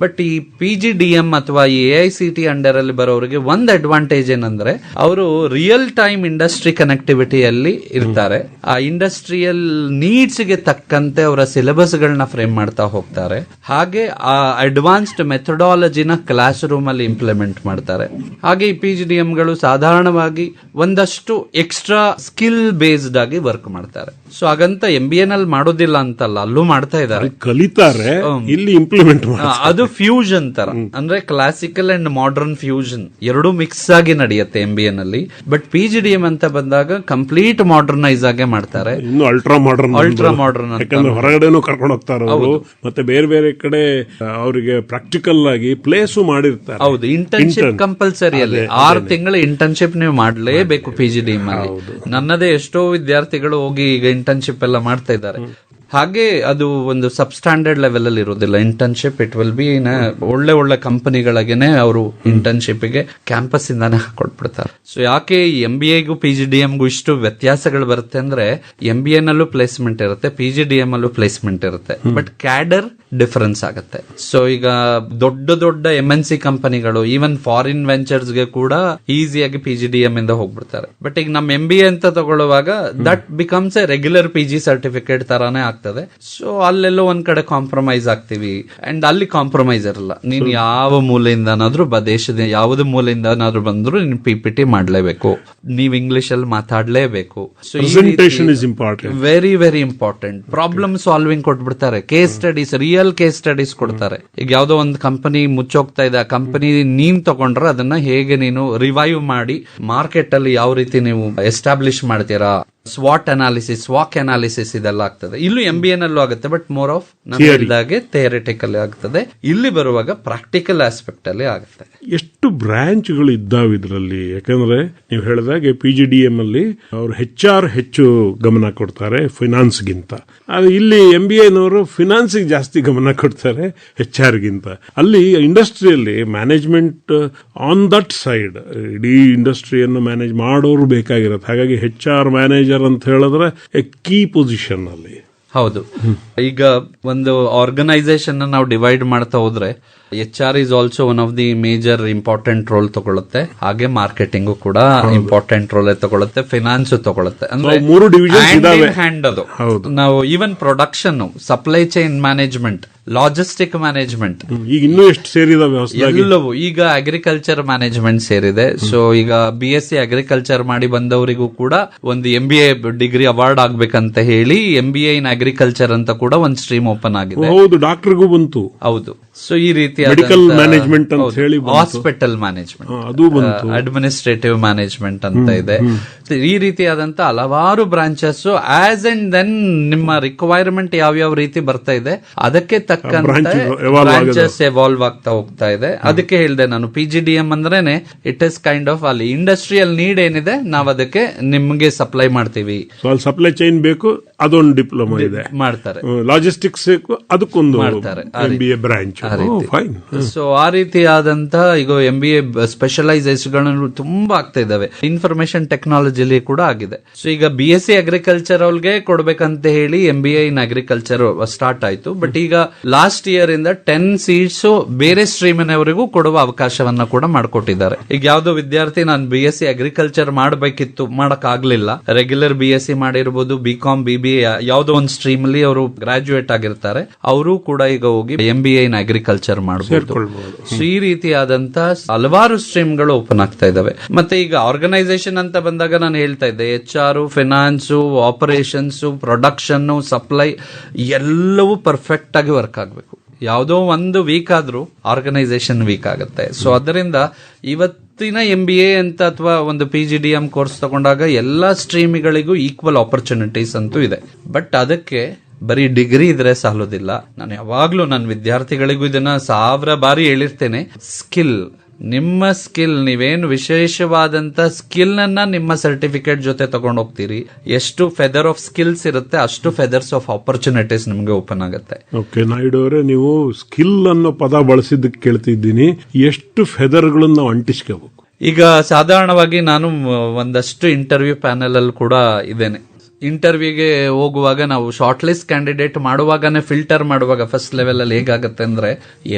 ಬಟ್ ಈ PGDM ಅಥವಾ ಈ AICT ಅಂಡರ್ ಅಲ್ಲಿ ಬರೋರಿಗೆ ಒಂದ್ ಅಡ್ವಾಂಟೇಜ್ ಏನಂದ್ರೆ ಅವರು ರಿಯಲ್ ಟೈಮ್ ಇಂಡಸ್ಟ್ರಿ ಕನೆಕ್ಟಿವಿಟಿಯಲ್ಲಿ ಇರ್ತಾರೆ. ಆ ಇಂಡಸ್ಟ್ರಿಯಲ್ ನೀಡ್ಸ್ ಗೆ ತಕ್ಕಂತೆ ಅವರ ಸಿಲೆಬಸ್ ಗಳನ್ನ ಫ್ರೇಮ್ ಮಾಡ್ತಾ ಹೋಗ್ತಾರೆ. ಹಾಗೆ ಆ ಅಡ್ವಾನ್ಸ್ಡ್ ಮೆಥಡಾಲಜಿನ ಕ್ಲಾಸ್ ರೂಮ್ ಅಲ್ಲಿ ಇಂಪ್ಲಿಮೆಂಟ್ ಮಾಡ್ತಾರೆ. ಹಾಗೆ ಈ PGDM ಗಳು ಸಾಧಾರಣವಾಗಿ ಒಂದಷ್ಟು ಎಕ್ಸ್ಟ್ರಾ ಸ್ಕಿಲ್ ಬೇಸ್ಡ್ ಆಗಿ ವರ್ಕ್ ಮಾಡ್ತಾರೆ. ಸೊ ಹಾಗಂತ MBA ನಲ್ಲಿ ಮಾಡೋದಿಲ್ಲ ಅಂತಲ್ಲ, ಅಲ್ಲೂ ಮಾಡ್ತಾ ಇದ್ದಾರೆ, ಕಲಿತಾರೆ, ಇಲ್ಲಿ ಇಂಪ್ಲಿಮೆಂಟ್ ಮಾಡ್ತಾರೆ. ಅದು ಫ್ಯೂಷನ್ ತರ, ಅಂದ್ರೆ ಕ್ಲಾಸಿಕಲ್ ಅಂಡ್ ಮಾಡರ್ನ್ ಫ್ಯೂಷನ್ ಎರಡೂ ಮಿಕ್ಸ್ ಆಗಿ ನಡೆಯುತ್ತೆ MBA ನಲ್ಲಿ. ಬಟ್ PGDM ಅಂತ ಬಂದಾಗ ಕಂಪ್ಲೀಟ್ ಮಾಡರ್ನೈಸ್ ಆಗೇ ಮಾಡ್ತಾರೆ. ಇನ್ನು ಅಲ್ಟ್ರಾ ಮಾಡರ್ನ್ ಯಾಕಂದ್ರೆ ಹೊರಗಡೆನೂ ಕರ್ಕೊಂಡು ಹೋಗ್ತಾರೆ ಅವರು, ಮತ್ತೆ ಬೇರೆ ಬೇರೆ ಕಡೆ ಅವರಿಗೆ ಪ್ರಾಕ್ಟಿಕಲ್ ಆಗಿ ಪ್ಲೇಸು ಮಾಡಿರ್ತಾರೆ. ಹೌದು, ಇಂಟರ್ನ್ಶಿಪ್ ಕಂಪಲ್ಸರಿ ಅಲ್ಲಿ 6 ತಿಂಗಳ ಇಂಟರ್ನ್ಶಿಪ್ ನೀವು ಮಾಡಲೇಬೇಕು PGDM ಅಲ್ಲಿ. ನನ್ನದೇ ಎಷ್ಟೋ ವಿದ್ಯಾರ್ಥಿಗಳು ಹೋಗಿ ಈಗ ಇಂಟರ್ನ್ಶಿಪ್ ಎಲ್ಲ ಮಾಡ್ತಾ ಇದ್ದಾರೆ. ಹಾಗೆ ಅದು ಒಂದು ಸಬ್ ಸ್ಟ್ಯಾಂಡರ್ಡ್ ಲೆವೆಲ್ ಅಲ್ಲಿ ಇರೋದಿಲ್ಲ ಇಂಟರ್ನ್ಶಿಪ್. ಇಟ್ ವಿಲ್ ಬಿ ಒಳ್ಳೆ ಒಳ್ಳೆ ಕಂಪನಿಗಳಿಗೆನೆ ಅವರು ಇಂಟರ್ನ್ಶಿಪ್ ಗೆ ಕ್ಯಾಂಪಸ್ ಇಂದಾನೆ ಹಾಕೊಟ್ಬಿಡ್ತಾರೆ. ಸೊ ಯಾಕೆ MBAಗೂ PGDMಗೂ ಇಷ್ಟು ವ್ಯತ್ಯಾಸಗಳು ಬರುತ್ತೆ ಅಂದ್ರೆ, MBA ನಲ್ಲೂ ಪ್ಲೇಸ್ಮೆಂಟ್ ಇರುತ್ತೆ, PGDM ಅಲ್ಲೂ ಪ್ಲೇಸ್ಮೆಂಟ್ ಇರುತ್ತೆ, ಬಟ್ ಕ್ಯಾಡರ್ ಡಿಫರೆನ್ಸ್ ಆಗುತ್ತೆ. ಸೊ ಈಗ ದೊಡ್ಡ ದೊಡ್ಡ MNC ಕಂಪನಿಗಳು, ಈವನ್ ಫಾರಿನ್ ವೆಂಚರ್ಸ್ ಗೆ ಕೂಡ ಈಸಿಯಾಗಿ PGDM ಇಂದ ಹೋಗ್ಬಿಡ್ತಾರೆ. ಬಟ್ ಈಗ ನಮ್ MBA ಅಂತ ತಗೊಳ್ಳುವಾಗ that becomes A regular PG certificate ತರಾನೇ ಆಗ್ತದೆ. ಸೊ ಅಲ್ಲೆಲ್ಲೋ ಒಂದ್ ಕಡೆ ಕಾಂಪ್ರಮೈಸ್ ಆಗ್ತೀವಿ. ಅಂಡ್ ಅಲ್ಲಿ ಕಾಂಪ್ರಮೈಸ್ ಇರಲ್ಲ. ನೀನ್ ಯಾವ ಮೂಲೆಯಿಂದನಾದ್ರೂ ದೇಶದ ಯಾವುದೇ ಮೂಲೆಯಿಂದನಾದ್ರೂ ಬಂದ್ರು ನೀನ್ PPT ಮಾಡ್ಲೇಬೇಕು, ನೀವ್ ಇಂಗ್ಲಿಷ್ ಅಲ್ಲಿ ಮಾತಾಡ್ಲೇಬೇಕು. So very very important. Problem solving ಕೊಟ್ಬಿಡ್ತಾರೆ, case studies, real case studies ಕೊಡ್ತಾರೆ. ಈಗ ಯಾವ್ದೋ ಒಂದು ಕಂಪನಿ ಮುಚ್ಚೋಗ್ತಾ ಇದೆ, ಆ ಕಂಪನಿ ನೀನ್ ತಗೊಂಡ್ರೆ ಅದನ್ನ ಹೇಗೆ ನೀನು ರಿವೈವ್ ಮಾಡಿ ಮಾರ್ಕೆಟ್ ಅಲ್ಲಿ ಯಾವ ರೀತಿ ನೀವು ಎಸ್ಟಾಬ್ಲಿಷ್ ಮಾಡ್ತೀರಾ, ಸ್ವಾಟ್ ಅನಾಲಿಸಿಸ್, ಸ್ವಾಕ್ ಅನಾಲಿಸಿಸ್ ಇದೆಲ್ಲ ಆಗ್ತದೆ. ಇಲ್ಲೂ MBA ನಲ್ಲೂ ಆಗುತ್ತೆ, ಬಟ್ ಮೋರ್ ಆಫ್ ಹೇಳಿದಾಗೆ ಥಿಯರಿಟಿಕಲ್ ಆಗ್ತದೆ. ಇಲ್ಲಿ ಬರುವಾಗ ಪ್ರಾಕ್ಟಿಕಲ್ ಆಸ್ಪೆಕ್ಟ್ ಅಲ್ಲಿ ಆಗುತ್ತೆ. ಎಷ್ಟು ಬ್ರಾಂಚ್ಗಳು ಇದ್ದಾವೆ ಇದರಲ್ಲಿ? ಯಾಕಂದ್ರೆ ನೀವು ಹೇಳಿದಾಗೆ PGDM ಅಲ್ಲಿ ಅವರು ಹೆಚ್ಚು ಗಮನ ಕೊಡ್ತಾರೆ ಫೈನಾನ್ಸ್ ಗಿಂತ. ಇಲ್ಲಿ MBA ನವರು ಫಿನಾನ್ಸ್ ಜಾಸ್ತಿ ಗಮನ ಕೊಡ್ತಾರೆ HR ಗಿಂತ. ಅಲ್ಲಿ ಇಂಡಸ್ಟ್ರಿಯಲ್ಲಿ ಮ್ಯಾನೇಜ್ಮೆಂಟ್ ಆನ್ ದಟ್ ಸೈಡ್, ಇಡೀ ಇಂಡಸ್ಟ್ರಿಯನ್ನು ಮ್ಯಾನೇಜ್ ಮಾಡೋರು ಬೇಕಾಗಿರುತ್ತೆ. ಹಾಗಾಗಿ HR ಮ್ಯಾನೇಜರ್ ಅಂತ ಹೇಳಿದ್ರೆ ಕೀ ಪೊಸಿಷನ್ ಅಲ್ಲಿ. ಹೌದು, ಈಗ ಒಂದು ಆರ್ಗನೈಸೇಷನ್ ನಾವು ಡಿವೈಡ್ ಮಾಡ್ತಾ ಹೋದ್ರೆ HR is also one of the major important role ತಗೊಳುತ್ತೆ. ಹಾಗೆ ಮಾರ್ಕೆಟಿಂಗ್ ಕೂಡ ಇಂಪಾರ್ಟೆಂಟ್ ರೋಲ್ ತಗೊಳುತ್ತೆ, ಫಿನಾನ್ಸ್ ತಗೊಳುತ್ತೆ. ಅಂದ್ರೆ 3 ಡಿವಿಷನ್ ಹ್ಯಾಂಡ್ ಅದು. ನಾವು even production, supply chain management, logistic management, ಈಗ ಇನ್ನೂ ಎಷ್ಟು ಸೇರಿದಾವೆ ಎಲ್ಲವೂ. ಈಗ ಅಗ್ರಿಕಲ್ಚರ್ ಮ್ಯಾನೇಜ್ಮೆಂಟ್ ಸೇರಿದೆ. ಸೊ ಈಗ BSc ಅಗ್ರಿಕಲ್ಚರ್ ಮಾಡಿ ಬಂದವರಿಗೂ ಕೂಡ ಒಂದು MBA ಡಿಗ್ರಿ ಅವಾರ್ಡ್ ಆಗ್ಬೇಕಂತ ಹೇಳಿ MBA ಇನ್ ಅಗ್ರಿಕಲ್ಚರ್ ಅಂತ ಕೂಡ ಒಂದು ಸ್ಟ್ರೀಮ್ ಓಪನ್ ಆಗಿದೆ. ಹೌದು, ಡಾಕ್ಟರ್ಗೂ ಬಂತು. ಹೌದು. ಸೊ ಈ ರೀತಿ ಮೆಡಿಕಲ್ ಮ್ಯಾನೇಜ್ಮೆಂಟ್ ಅಂತ ಹೇಳಿ, ಹಾಸ್ಪಿಟಲ್ ಮ್ಯಾನೇಜ್ಮೆಂಟ್, ಅಡ್ಮಿನಿಸ್ಟ್ರೇಟಿವ್ ಮ್ಯಾನೇಜ್ಮೆಂಟ್ ಅಂತ ಇದೆ. ಈ ರೀತಿಯಾದಂತ ಹಲವಾರು ಬ್ರಾಂಚಸ್ ಆಸ್ ಅಂಡ್ ದೆನ್ ನಿಮ್ಮ ರಿಕ್ವೈರ್ಮೆಂಟ್ ಯಾವ್ಯಾವ ರೀತಿ ಬರ್ತಾ ಇದೆ ಅದಕ್ಕೆ ತಕ್ಕಂತೆ ಬ್ರಾಂಚಸ್ ಎವಾಲ್ವ್ ಆಗ್ತಾ ಹೋಗ್ತಾ ಇದೆ. ಅದಕ್ಕೆ ಹೇಳಿದೆ ನಾನು, PGDM ಅಂದ್ರೇನೆ ಇಟ್ ಇಸ್ ಕೈಂಡ್ ಆಫ್ ಅಲ್ಲಿ ಇಂಡಸ್ಟ್ರಿಯಲ್ ನೀಡ್ ಏನಿದೆ ನಾವು ಅದಕ್ಕೆ ನಿಮ್ಗೆ ಸಪ್ಲೈ ಮಾಡ್ತೀವಿ. ಸಪ್ಲೈ ಚೈನ್ ಬೇಕು, ಅದೊಂದು ಡಿಪ್ಲೊಮಾ ಇದೆ ಮಾಡ್ತಾರೆ. ಲಾಜಿಸ್ಟಿಕ್ಸ್ ಅದಕ್ಕೊಂದು ಮಾಡ್ತಾರೆ, MBA ಬ್ರಾಂಚ್. ಸೊ ಆ ರೀತಿಯಾದಂತ ಈಗ MBA ಸ್ಪೆಷಲೈಸೇಷನ್ ತುಂಬಾ ಆಗ್ತಾ ಇದಾವೆ. ಇನ್ಫಾರ್ಮೇಶನ್ ಟೆಕ್ನಾಲಜಿಲಿ ಕೂಡ ಆಗಿದೆ. ಸೊ ಈಗ BSc ಅಗ್ರಿಕಲ್ಚರ್ ಅವ್ರಿಗೆ ಕೊಡ್ಬೇಕಂತ ಹೇಳಿ MBA ಇನ್ ಅಗ್ರಿಕಲ್ಚರ್ ಸ್ಟಾರ್ಟ್ ಆಯ್ತು. ಬಟ್ ಈಗ ಲಾಸ್ಟ್ ಇಯರ್ ಇಂದ 10 ಸೀಟ್ಸ್ ಬೇರೆ ಸ್ಟ್ರೀಮಿನವರಿಗೂ ಕೊಡುವ ಅವಕಾಶವನ್ನ ಕೂಡ ಮಾಡಿಕೊಟ್ಟಿದ್ದಾರೆ. ಈಗ ಯಾವ್ದೋ ವಿದ್ಯಾರ್ಥಿ ನಾನು BSc ಅಗ್ರಿಕಲ್ಚರ್ ಮಾಡಬೇಕಿತ್ತು, ಮಾಡಕ್ ಆಗ್ಲಿಲ್ಲ, ರೆಗ್ಯುಲರ್ BSc ಮಾಡಿರ್ಬೋದು, BCom BBA ಯಾವ್ದೋ ಒಂದು ಸ್ಟ್ರೀಮ್ ಅಲ್ಲಿ ಅವರು ಗ್ರಾಜುಯೇಟ್ ಆಗಿರ್ತಾರೆ, ಅವರು ಕೂಡ ಈಗ ಹೋಗಿ MBA ಇನ್ ಅಗ್ರಿಕಲ್ಚರ್ ಮಾಡಬಹುದು. ಸೊ ಈ ರೀತಿಯಾದಂತ ಹಲವಾರು ಸ್ಟ್ರೀಮ್ಗಳು ಓಪನ್ ಆಗ್ತಾ ಇದಾವೆ. ಮತ್ತೆ ಈಗ ಆರ್ಗನೈಸೇಷನ್ ಅಂತ ಬಂದಾಗ ನಾನು ಹೇಳ್ತಾ ಇದ್ದೆ, HR, finance, operations, production, supply ಎಲ್ಲವೂ ಪರ್ಫೆಕ್ಟ್ ಆಗಿ ವರ್ಕ್ ಆಗಬೇಕು. ಯಾವುದೋ ಒಂದು ವೀಕ್ ಆದ್ರೂ ಆರ್ಗನೈಸೇಷನ್ ವೀಕ್ ಆಗುತ್ತೆ. ಸೊ ಅದರಿಂದ ಇವತ್ತಿನ MBA ಅಂತ ಅಥವಾ ಒಂದು PGDM ಕೋರ್ಸ್ ತಗೊಂಡಾಗ ಎಲ್ಲಾ ಸ್ಟ್ರೀಮ್ಗಳಿಗೂ ಈಕ್ವಲ್ ಆಪರ್ಚುನಿಟೀಸ್ ಅಂತೂ ಇದೆ. ಬಟ್ ಅದಕ್ಕೆ ಬರೀ ಡಿಗ್ರಿ ಇದ್ರೆ ಸಾಲೋದಿಲ್ಲ. ನಾನು ಯಾವಾಗ್ಲೂ ನನ್ನ ವಿದ್ಯಾರ್ಥಿಗಳಿಗೂ ಇದನ್ನ 1000 ಬಾರಿ ಹೇಳಿರ್ತೇನೆ, ಸ್ಕಿಲ್, ನಿಮ್ಮ ಸ್ಕಿಲ್, ನೀವೇನು ವಿಶೇಷವಾದಂತ ಸ್ಕಿಲ್ ಅನ್ನ ನಿಮ್ಮ ಸರ್ಟಿಫಿಕೇಟ್ ಜೊತೆ ತಗೊಂಡು ಹೋಗ್ತೀರಿ, ಎಷ್ಟು ಫೆದರ್ ಆಫ್ ಸ್ಕಿಲ್ಸ್ ಇರುತ್ತೆ ಅಷ್ಟು ಫೆದರ್ಸ್ ಆಫ್ ಆಪರ್ಚುನಿಟೀಸ್ ನಿಮ್ಗೆ ಓಪನ್ ಆಗುತ್ತೆ. ಓಕೆ, ನಾಯ್ಡು ಅವರೇ, ನೀವು ಸ್ಕಿಲ್ ಅನ್ನೋ ಪದ ಬಳಸಿದ್ದಕ್ಕೆ ಕೇಳ್ತಿದ್ದೀನಿ, ಎಷ್ಟು ಫೆದರ್ಗಳನ್ನ ನಾವು ಅಂಟಿಸ್ಕೋಬೇಕು? ಈಗ ಸಾಧಾರಣವಾಗಿ ನಾನು ಒಂದಷ್ಟು ಇಂಟರ್ವ್ಯೂ ಪ್ಯಾನೆಲ್ ಅಲ್ಲಿ ಕೂಡ ಇದ್ದೇನೆ. ಇಂಟರ್ವ್ಯೂಗೆ ಹೋಗುವಾಗ ನಾವು ಶಾರ್ಟ್ ಲಿಸ್ಟ್ ಕ್ಯಾಂಡಿಡೇಟ್ ಮಾಡುವಾಗನೇ ಫಿಲ್ಟರ್ ಮಾಡುವಾಗ ಫಸ್ಟ್ ಲೆವೆಲ್ ಅಲ್ಲಿ ಹೇಗಾಗುತ್ತೆ ಅಂದ್ರೆ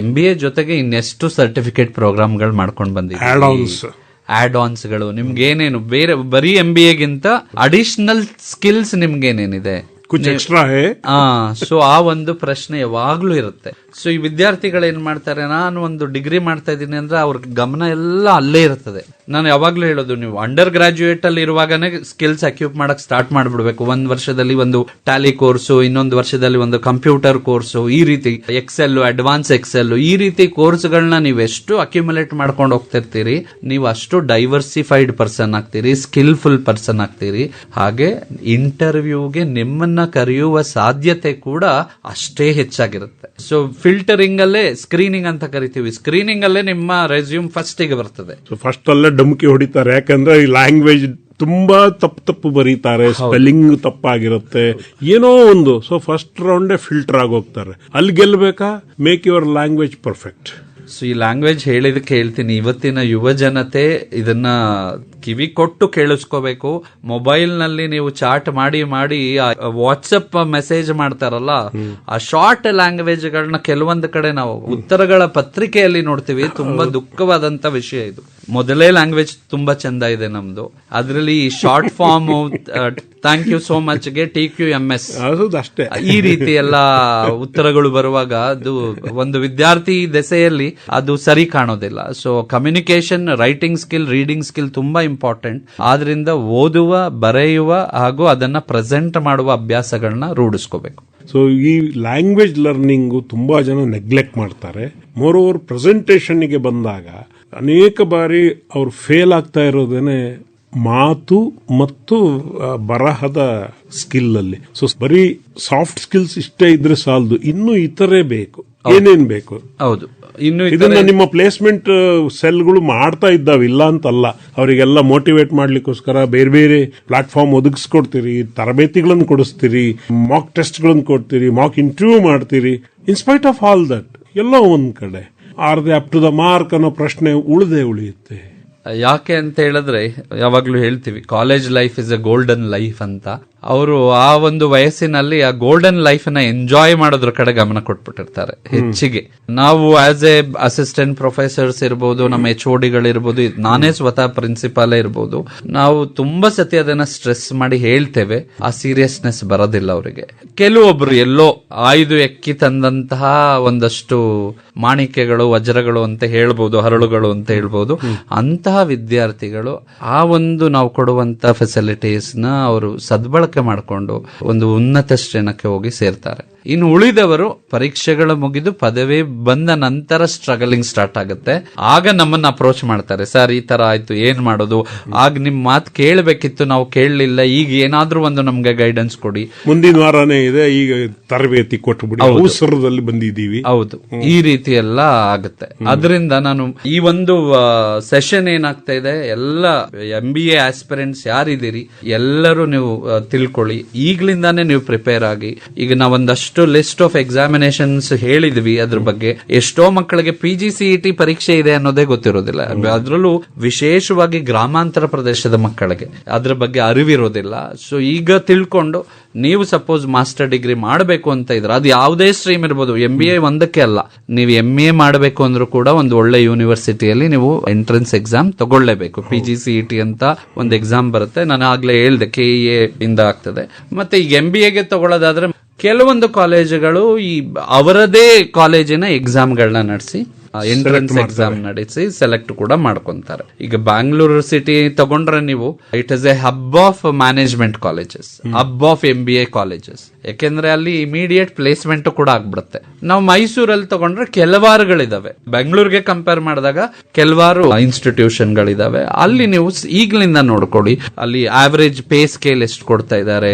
MBA ಜೊತೆಗೆ ಇನ್ನೆಷ್ಟು ಸರ್ಟಿಫಿಕೇಟ್ ಪ್ರೋಗ್ರಾಮ್ಗಳು ಮಾಡ್ಕೊಂಡು ಬಂದಿದ್ದೀವಿ, ಆಡ್ ಆನ್ಸ್ ಗಳು, ನಿಮ್ಗೆ ಏನೇನು ಬೇರೆ ಬರೀ MBAಗಿಂತ ಅಡಿಷನಲ್ ಸ್ಕಿಲ್ಸ್ ನಿಮ್ಗೆ ಏನೇನಿದೆ, ಸೊ ಆ ಒಂದು ಪ್ರಶ್ನೆ ಯಾವಾಗ್ಲೂ ಇರುತ್ತೆ. ಸೊ ಈ ವಿದ್ಯಾರ್ಥಿಗಳು ಏನ್ ಮಾಡ್ತಾರೆ, ನಾನು ಒಂದು ಡಿಗ್ರಿ ಮಾಡ್ತಾ ಇದ್ದೀನಿ ಅಂದ್ರೆ ಅವ್ರ ಗಮನ ಎಲ್ಲ ಅಲ್ಲೇ ಇರ್ತದೆ. ನಾನು ಯಾವಾಗ್ಲೂ ಹೇಳೋದು, ನೀವು ಅಂಡರ್ ಗ್ರಾಜುಯೇಟ್ ಅಲ್ಲಿ ಇರುವಾಗನೇ ಸ್ಕಿಲ್ಸ್ ಅಕ್ಯೂಪ್ ಮಾಡಕ್ ಸ್ಟಾರ್ಟ್ ಮಾಡ್ಬಿಡ್ಬೇಕು. ಒಂದ್ ವರ್ಷದಲ್ಲಿ ಒಂದು ಟ್ಯಾಲಿ ಕೋರ್ಸು, ಇನ್ನೊಂದು ವರ್ಷದಲ್ಲಿ ಒಂದು ಕಂಪ್ಯೂಟರ್ ಕೋರ್ಸು, ಈ ರೀತಿ ಎಕ್ಸೆಲ್, ಅಡ್ವಾನ್ಸ್ ಎಕ್ಸೆಲ್, ಈ ರೀತಿ ಕೋರ್ಸ್ಗಳನ್ನ ನೀವು ಎಷ್ಟು ಅಕ್ಯುಮುಲೇಟ್ ಮಾಡ್ಕೊಂಡು ಹೋಗ್ತಿರ್ತೀರಿ, ನೀವು ಅಷ್ಟು ಡೈವರ್ಸಿಫೈಡ್ ಪರ್ಸನ್ ಆಗ್ತೀರಿ, ಸ್ಕಿಲ್ಫುಲ್ ಪರ್ಸನ್ ಆಗ್ತೀರಿ. ಹಾಗೆ ಇಂಟರ್ವ್ಯೂಗೆ ನಿಮ್ಮನ್ನ ಕರೆಯುವ ಸಾಧ್ಯತೆ ಕೂಡ ಅಷ್ಟೇ ಹೆಚ್ಚಾಗಿರುತ್ತೆ. ಸೊ ಫಿಲ್ಟರಿಂಗ್ ಅಲ್ಲೇ ಸ್ಕ್ರೀನಿಂಗ್ ಅಂತ ಕರಿತೀವಿ, ಸ್ಕ್ರೀನಿಂಗ್ ಅಲ್ಲೇ ನಿಮ್ಮ ರೆಸ್ಯೂಮ್ ಫಸ್ಟ್ ಗೆ ಬರ್ತದೆ. ಫಸ್ಟ್ ಅಲ್ಲೇ ಡಮ್ಕಿ ಹೊಡಿತಾರೆ, ಯಾಕಂದ್ರೆ ಈ ಲ್ಯಾಂಗ್ವೇಜ್ ತುಂಬಾ ತಪ್ಪು ಬರೀತಾರೆ, ಸ್ಪೆಲ್ಲಿಂಗ್ ತಪ್ಪಾಗಿರುತ್ತೆ, ಏನೋ ಒಂದು. ಸೊ ಫಸ್ಟ್ ರೌಂಡೇ ಫಿಲ್ಟರ್ ಆಗೋಗ್ತಾರೆ. ಅಲ್ಲಿ ಗೆಲ್ಬೇಕಾ, make your language perfect. So ಈ ಲ್ಯಾಂಗ್ವೇಜ್ ಹೇಳಿದಕ್ಕೆ ಹೇಳ್ತೀನಿ, ಇವತ್ತಿನ ಯುವ ಜನತೆ ಇದನ್ನ ಕಿವಿ ಕೊಟ್ಟು ಕೇಳಿಸ್ಕೋಬೇಕು. ಮೊಬೈಲ್ ನಲ್ಲಿ ನೀವು ಚಾಟ್ ಮಾಡಿ ವಾಟ್ಸಪ್ ಮೆಸೇಜ್ ಮಾಡ್ತಾರಲ್ಲ, ಆ ಶಾರ್ಟ್ ಲ್ಯಾಂಗ್ವೇಜ್ ಗಳನ್ನ ಕೆಲವೊಂದು ಕಡೆ ನಾವು ಉತ್ತರಗಳ ಪತ್ರಿಕೆಯಲ್ಲಿ ನೋಡ್ತೀವಿ. ತುಂಬಾ ದುಃಖವಾದಂತ ವಿಷಯ ಇದು. ಮೊದಲೇ ಲ್ಯಾಂಗ್ವೇಜ್ ತುಂಬಾ ಚಂದ ಇದೆ ನಮ್ದು, ಅದರಲ್ಲಿ short form thank you so much ಗೆ TQMS ಅಷ್ಟೇ, ಈ ರೀತಿ ಎಲ್ಲ ಉತ್ತರಗಳು ಬರುವಾಗ ಅದು ಒಂದು ವಿದ್ಯಾರ್ಥಿ ದೆಸೆಯಲ್ಲಿ ಅದು ಸರಿ ಕಾಣೋದಿಲ್ಲ. So communication, writing skill, reading skill ತುಂಬಾ ಇಂಪಾರ್ಟೆಂಟ್. ಆದ್ರಿಂದ ಓದುವ, ಬರೆಯುವ ಹಾಗೂ ಅದನ್ನ ಪ್ರೆಸೆಂಟ್ ಮಾಡುವ ಅಭ್ಯಾಸಗಳನ್ನ ರೂಢಿಸ್ಕೋಬೇಕು. ಸೊ ಈ ಲ್ಯಾಂಗ್ವೇಜ್ ಲರ್ನಿಂಗ್ ತುಂಬಾ ಜನ ನೆಗ್ಲೆಕ್ಟ್ ಮಾಡ್ತಾರೆ. ಮೋರ್ ಓವರ್ ಪ್ರೆಸೆಂಟೇಷನ್ ಗೆ ಬಂದಾಗ ಅನೇಕ ಬಾರಿ ಅವ್ರು ಫೇಲ್ ಆಗ್ತಾ ಇರೋದೇನೆ ಮಾತು ಮತ್ತು ಬರಹದ ಸ್ಕಿಲ್ ಅಲ್ಲಿ. ಸೊ ಬರೀ ಸಾಫ್ಟ್ ಸ್ಕಿಲ್ಸ್ ಇಷ್ಟೇ ಇದ್ರೆ ಸಾಲದು, ಇನ್ನು ಇತರೆ ಬೇಕು. ಏನೇನ್ ಬೇಕು? ಹೌದು, ಇನ್ನು ಇದನ್ನ ನಿಮ್ಮ ಪ್ಲೇಸ್ಮೆಂಟ್ ಸೆಲ್ಗಳು ಮಾಡ್ತಾ ಇದ್ದಾವೆ, ಇಲ್ಲ ಅಂತಲ್ಲ. ಅವರಿಗೆಲ್ಲ ಮೋಟಿವೇಟ್ ಮಾಡ್ಲಿಕ್ಕೋಸ್ಕರ ಬೇರೆ ಬೇರೆ ಪ್ಲಾಟ್ಫಾರ್ಮ್ ಒದಗಿಸ್ಕೊಡ್ತೀರಿ, ತರಬೇತಿಗಳನ್ನು ಕೊಡಿಸ್ತೀರಿ, ಮಾಕ್ ಟೆಸ್ಟ್ಗಳನ್ನು ಕೊಡ್ತೀರಿ, ಮಾಕ್ ಇಂಟರ್ವ್ಯೂ ಮಾಡ್ತೀರಿ. ಇನ್ಸ್ಪೈಟ್ ಆಫ್ ಆಲ್ ದಟ್ ಎಲ್ಲೋ ಒಂದ್ ಕಡೆ are they up to the mark ಅನ್ನೋ ಪ್ರಶ್ನೆ ಉಳಿಯುತ್ತೆ. ಯಾಕೆ ಅಂತ ಹೇಳಿದ್ರೆ, ಯಾವಾಗ್ಲೂ ಹೇಳ್ತೀವಿ college life is a golden life ಅಂತ. ಅವರು ಆ ಒಂದು ವಯಸ್ಸಿನಲ್ಲಿ ಆ ಗೋಲ್ಡನ್ ಲೈಫ್ ನ ಎಂಜಾಯ್ ಮಾಡೋದ್ರ ಕಡೆ ಗಮನ ಕೊಟ್ಬಿಟ್ಟಿರ್ತಾರೆ ಹೆಚ್ಚಿಗೆ. ನಾವು ಆಸ್ ಎ ಅಸಿಸ್ಟೆಂಟ್ ಪ್ರೊಫೆಸರ್ಸ್ ಇರ್ಬೋದು, ನಮ್ಮ HODಗಳಿರ್ಬೋದು, ನಾನೇ ಸ್ವತಃ ಪ್ರಿನ್ಸಿಪಾಲ್ ಇರ್ಬೋದು, ನಾವು ತುಂಬಾ ಸತಿ ಅದನ್ನ ಸ್ಟ್ರೆಸ್ ಮಾಡಿ ಹೇಳ್ತೇವೆ. ಆ ಸೀರಿಯಸ್ನೆಸ್ ಬರೋದಿಲ್ಲ ಅವರಿಗೆ. ಕೆಲವೊಬ್ರು ಎಲ್ಲೋ ಆಯ್ದು ಎಕ್ಕಿ ತಂದಂತಹ ಒಂದಷ್ಟು ಮಾಣಿಕ್ಯಗಳು, ವಜ್ರಗಳು ಅಂತ ಹೇಳ್ಬೋದು, ಹರಳುಗಳು ಅಂತ ಹೇಳ್ಬೋದು, ಅಂತಹ ವಿದ್ಯಾರ್ಥಿಗಳು ಆ ಒಂದು ನಾವು ಕೊಡುವಂತ ಫೆಸಿಲಿಟೀಸ್ ನ ಅವರು ಸದ್ಬಳಕೆ ಮಾಡಿಕೊಂಡು ಒಂದು ಉನ್ನತ ಶ್ರೇಣಕ್ಕೆ ಹೋಗಿ ಸೇರ್ತಾರೆ. ಇನ್ನು ಉಳಿದವರು ಪರೀಕ್ಷೆಗಳು ಮುಗಿದು ಪದವಿ ಬಂದ ನಂತರ ಸ್ಟ್ರಗಲಿಂಗ್ ಸ್ಟಾರ್ಟ್ ಆಗುತ್ತೆ. ಆಗ ನಮ್ಮನ್ನ ಅಪ್ರೋಚ್ ಮಾಡ್ತಾರೆ, ಸರ್ ಈ ತರ ಆಯ್ತು, ಏನ್ ಮಾಡೋದು? ಆಗ ನಿಮ್ ಮಾತು ಕೇಳಬೇಕಿತ್ತು, ನಾವು ಕೇಳಲಿಲ್ಲ, ಈಗ ಏನಾದ್ರೂ ಒಂದು ನಮ್ಗೆ ಗೈಡೆನ್ಸ್ ಕೊಡಿ. ಮುಂದಿನ ವಾರನೇ ಇದೆ, ಈಗ ತರಬೇತಿ ಕೊಟ್ಟುಬಿಡಿ, ಅವಸರದಲ್ಲಿ ಬಂದಿದ್ದೀವಿ. ಹೌದು, ಈ ರೀತಿ ಎಲ್ಲ ಆಗುತ್ತೆ. ಅದರಿಂದ ನಾನು ಈ ಒಂದು ಸೆಷನ್ ಏನಾಗ್ತಾ ಇದೆ, ಎಲ್ಲ MBA ಆಸ್ಪಿರೆಂಟ್ಸ್ ಯಾರಿದ್ದೀರಿ ಎಲ್ಲರೂ ನೀವು ತಿಳ್ಕೊಳ್ಳಿ, ಈಗ್ಲಿಂದಾನೇ ನೀವು ಪ್ರಿಪೇರ್ ಆಗಿ. ಈಗ ನಾವೊಂದಷ್ಟು ಲಿಸ್ಟ್ ಆಫ್ ಎಕ್ಸಾಮಿನೇಷನ್ಸ್ ಹೇಳಿದ್ವಿ, ಅದ್ರ ಬಗ್ಗೆ ಎಷ್ಟೋ ಮಕ್ಕಳಿಗೆ PGCET ಪರೀಕ್ಷೆ ಇದೆ ಅನ್ನೋದೇ ಗೊತ್ತಿರೋದಿಲ್ಲ. ಅದರಲ್ಲೂ ವಿಶೇಷವಾಗಿ ಗ್ರಾಮಾಂತರ ಪ್ರದೇಶದ ಮಕ್ಕಳಿಗೆ ಅದ್ರ ಬಗ್ಗೆ ಅರಿವಿರೋದಿಲ್ಲ. ಸೊ ಈಗ ತಿಳ್ಕೊಂಡು ನೀವು ಸಪೋಸ್ ಮಾಸ್ಟರ್ ಡಿಗ್ರಿ ಮಾಡಬೇಕು ಅಂತ ಇದ್ರೆ, ಅದು ಯಾವುದೇ ಸ್ಟ್ರೀಮ್ ಇರ್ಬೋದು, MBA ಒಂದಕ್ಕೆ ಅಲ್ಲ, ನೀವು MA ಮಾಡಬೇಕು ಅಂದ್ರೂ ಕೂಡ ಒಂದು ಒಳ್ಳೆ ಯೂನಿವರ್ಸಿಟಿಯಲ್ಲಿ ನೀವು ಎಂಟ್ರೆನ್ಸ್ ಎಕ್ಸಾಮ್ ತಗೊಳ್ಳೇಬೇಕು. PGCET ಅಂತ ಒಂದು ಎಕ್ಸಾಮ್ ಬರುತ್ತೆ, ನಾನು ಆಗ್ಲೇ ಹೇಳ್ದೆ, KEA ಇಂದ ಆಗ್ತದೆ. ಮತ್ತೆ ಈಗ MBAಗೆ ತಗೊಳ್ಳೋದಾದ್ರೆ ಕೆಲವೊಂದು ಕಾಲೇಜುಗಳು ಈ ಅವರದೇ ಕಾಲೇಜಿನ ಎಕ್ಸಾಮ್ಗಳನ್ನ ನಡೆಸಿ ಎಂಟ್ರೆನ್ಸ್ ಎಕ್ಸಾಮ್ ನಡೆಸಿ ಸೆಲೆಕ್ಟ್ ಕೂಡ ಮಾಡ್ಕೊಂತಾರೆ. ಈಗ ಬ್ಯಾಂಗ್ಳೂರು ಸಿಟಿ ತಗೊಂಡ್ರೆ ನೀವು, it is A hub of management colleges, hub of MBA colleges. ಯಾಕೆಂದ್ರೆ ಅಲ್ಲಿ ಇಮಿಡಿಯೇಟ್ ಪ್ಲೇಸ್ಮೆಂಟ್ ಕೂಡ ಆಗ್ಬಿಡುತ್ತೆ. ನಾವು ಮೈಸೂರಲ್ಲಿ ತಗೊಂಡ್ರೆ ಕೆಲವಾರುಗಳಿದಾವೆ, ಬೆಂಗಳೂರಿಗೆ ಕಂಪೇರ್ ಮಾಡಿದಾಗ ಕೆಲವಾರು ಇನ್ಸ್ಟಿಟ್ಯೂಷನ್ಗಳಿದಾವೆ. ಅಲ್ಲಿ ನೀವು ಈಗಲಿಂದ ನೋಡ್ಕೊಳ್ಳಿ, ಅಲ್ಲಿ ಆವರೇಜ್ ಪೇ ಸ್ಕೇಲ್ ಎಷ್ಟು ಕೊಡ್ತಾ ಇದ್ದಾರೆ,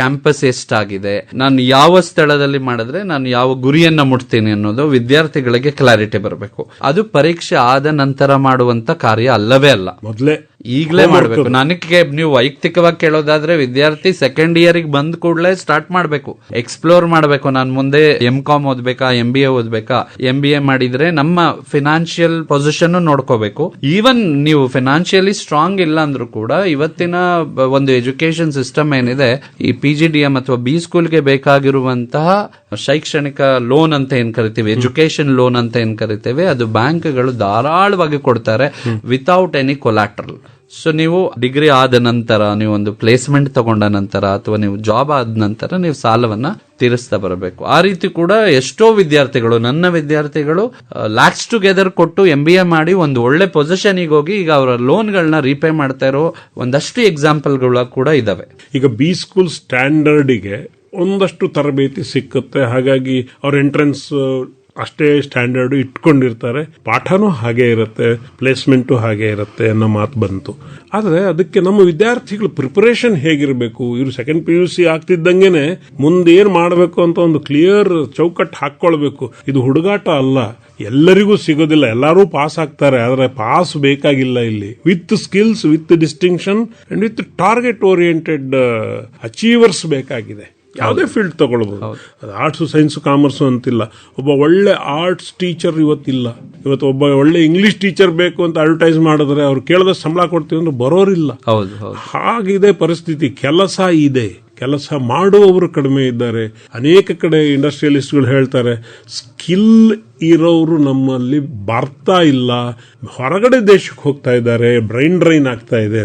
ಕ್ಯಾಂಪಸ್ ಎಷ್ಟಾಗಿದೆ, ನಾನು ಯಾವ ಸ್ಥಳದಲ್ಲಿ ಮಾಡಿದ್ರೆ ನಾನು ಯಾವ ಗುರಿಯನ್ನ ಮುಟ್ತೀನಿ ಅನ್ನೋದು ವಿದ್ಯಾರ್ಥಿಗಳಿಗೆ ಕ್ಲಾರಿಟಿ ಬರಬೇಕು. ಅದು ಪರೀಕ್ಷೆ ಆದ ನಂತರ ಮಾಡುವಂತ ಕಾರ್ಯ ಅಲ್ಲವೇ ಅಲ್ಲ. ಮೊದಲೇ ಈಗಲೇ ಮಾಡ್ಬೇಕು. ನನಗೆ ನೀವು ವೈಯಕ್ತಿಕವಾಗಿ ಕೇಳೋದಾದ್ರೆ ವಿದ್ಯಾರ್ಥಿ ಸೆಕೆಂಡ್ ಇಯರ್ ಬಂದ್ ಕೂಡಲೇ ಸ್ಟಾರ್ಟ್ ಮಾಡ್ಬೇಕು, ಎಕ್ಸ್ಪ್ಲೋರ್ ಮಾಡ್ಬೇಕು. ನಾನು ಮುಂದೆ MCOM ಓದ್ಬೇಕಾ, MBA ಓದ್ಬೇಕಾ. MBA ಮಾಡಿದ್ರೆ ನಮ್ಮ ಫಿನಾನ್ಷಿಯಲ್ ಪೊಸಿಷನ್ ನೋಡ್ಕೋಬೇಕು. ಈವನ್ ನೀವು ಫಿನಾನ್ಷಿಯಲಿ ಸ್ಟ್ರಾಂಗ್ ಇಲ್ಲ ಅಂದ್ರೂ ಕೂಡ ಇವತ್ತಿನ ಒಂದು ಎಜುಕೇಶನ್ ಸಿಸ್ಟಮ್ ಏನಿದೆ, ಈ PGDM ಅಥವಾ B ಸ್ಕೂಲ್ಗೆ ಬೇಕಾಗಿರುವಂತಹ ಶೈಕ್ಷಣಿಕ ಲೋನ್ ಅಂತ ಏನ್ ಕರಿತೀವಿ, ಎಜುಕೇಶನ್ ಲೋನ್ ಅಂತ ಏನ್ ಕರಿತೇವೆ, ಅದು ಬ್ಯಾಂಕ್ಗಳು ಧಾರಾಳವಾಗಿ ಕೊಡ್ತಾರೆ ವಿತೌಟ್ ಎನಿ ಕೊಲಾಟ್ರಲ್. ಸೊ ನೀವು ಡಿಗ್ರಿ ಆದ ನಂತರ, ನೀವು ಒಂದು ಪ್ಲೇಸ್ಮೆಂಟ್ ತಗೊಂಡ ನಂತರ, ಅಥವಾ ನೀವು ಜಾಬ್ ಆದ ನಂತರ ನೀವು ಸಾಲವನ್ನ ತೀರಿಸ್ತಾ ಬರಬೇಕು. ಆ ರೀತಿ ಕೂಡ ಎಷ್ಟೋ ವಿದ್ಯಾರ್ಥಿಗಳು, ನನ್ನ ವಿದ್ಯಾರ್ಥಿಗಳು ಲ್ಯಾಕ್ಸ್ ಟುಗೆದರ್ ಕೊಟ್ಟು MBA ಮಾಡಿ ಒಂದು ಒಳ್ಳೆ ಪೊಸಿಷನ್ಗೆ ಹೋಗಿ ಈಗ ಅವರ ಲೋನ್ಗಳನ್ನ ರೀಪೇ ಮಾಡ್ತಾ ಇರೋ ಒಂದಷ್ಟು ಎಕ್ಸಾಂಪಲ್ಗಳು ಕೂಡ ಇದಾವೆ. ಈಗ B ಸ್ಕೂಲ್ ಸ್ಟ್ಯಾಂಡರ್ಡ್ಗೆ ಒಂದಷ್ಟು ತರಬೇತಿ ಸಿಕ್ಕುತ್ತೆ, ಹಾಗಾಗಿ ಅವ್ರ ಎಂಟ್ರೆನ್ಸ್ ಅಷ್ಟೇ ಸ್ಟ್ಯಾಂಡರ್ಡ್ ಇಟ್ಕೊಂಡಿರ್ತಾರೆ, ಪಾಠನೂ ಹಾಗೆ ಇರುತ್ತೆ, ಪ್ಲೇಸ್ಮೆಂಟು ಹಾಗೆ ಇರುತ್ತೆ ಅನ್ನೋ ಮಾತು ಬಂತು. ಆದರೆ ಅದಕ್ಕೆ ನಮ್ಮ ವಿದ್ಯಾರ್ಥಿಗಳ ಪ್ರಿಪರೇಷನ್ ಹೇಗಿರಬೇಕು? ಇವರು ಸೆಕೆಂಡ್ PUC ಆಗ್ತಿದ್ದಂಗೆನೆ ಮುಂದೆ ಏನ್ ಮಾಡಬೇಕು ಅಂತ ಒಂದು ಕ್ಲಿಯರ್ ಚೌಕಟ್ಟು ಹಾಕೊಳ್ಬೇಕು. ಇದು ಹುಡುಗಾಟ ಅಲ್ಲ, ಎಲ್ಲರಿಗೂ ಸಿಗೋದಿಲ್ಲ, ಎಲ್ಲರೂ ಪಾಸ್ ಆಗ್ತಾರೆ, ಆದರೆ ಪಾಸ್ ಬೇಕಾಗಿಲ್ಲ ಇಲ್ಲಿ. With skills, with distinction and with target oriented achievers ಬೇಕಾಗಿದೆ. ಯಾವುದೇ ಫೀಲ್ಡ್ ತಗೊಳ್ಬಹುದು, ಅದು ಆರ್ಟ್ಸ್, ಸೈನ್ಸ್, ಕಾಮರ್ಸ್ ಅಂತಿಲ್ಲ. ಒಬ್ಬ ಒಳ್ಳೆ ಆರ್ಟ್ಸ್ ಟೀಚರ್ ಇವತ್ತಿಲ್ಲ. ಇವತ್ತು ಒಬ್ಬ ಒಳ್ಳೆ ಇಂಗ್ಲಿಷ್ ಟೀಚರ್ ಬೇಕು ಅಂತ ಅಡ್ವರ್ಟೈಸ್ ಮಾಡಿದ್ರೆ ಅವ್ರು ಕೇಳಿದಷ್ಟು ಸಂಬಳ ಕೊಡ್ತೀವಿ ಅಂದ್ರೆ ಬರೋರಿಲ್ಲ. ಹಾಗಿದೆ ಪರಿಸ್ಥಿತಿ. ಕೆಲಸ ಇದೆ, ಕೆಲಸ ಮಾಡುವವರು ಕಡಿಮೆ ಇದ್ದಾರೆ. ಅನೇಕ ಕಡೆ ಇಂಡಸ್ಟ್ರಿಯಲಿಸ್ಟ್ಗಳು ಹೇಳ್ತಾರೆ, ಸ್ಕಿಲ್ ಇರೋರು ನಮ್ಮಲ್ಲಿ ಬರ್ತಾ ಇಲ್ಲ, ಹೊರಗಡೆ ದೇಶಕ್ಕೆ ಹೋಗ್ತಾ ಇದ್ದಾರೆ, ಬ್ರೈನ್ ಡ್ರೈನ್ ಆಗ್ತಾ ಇದೆ.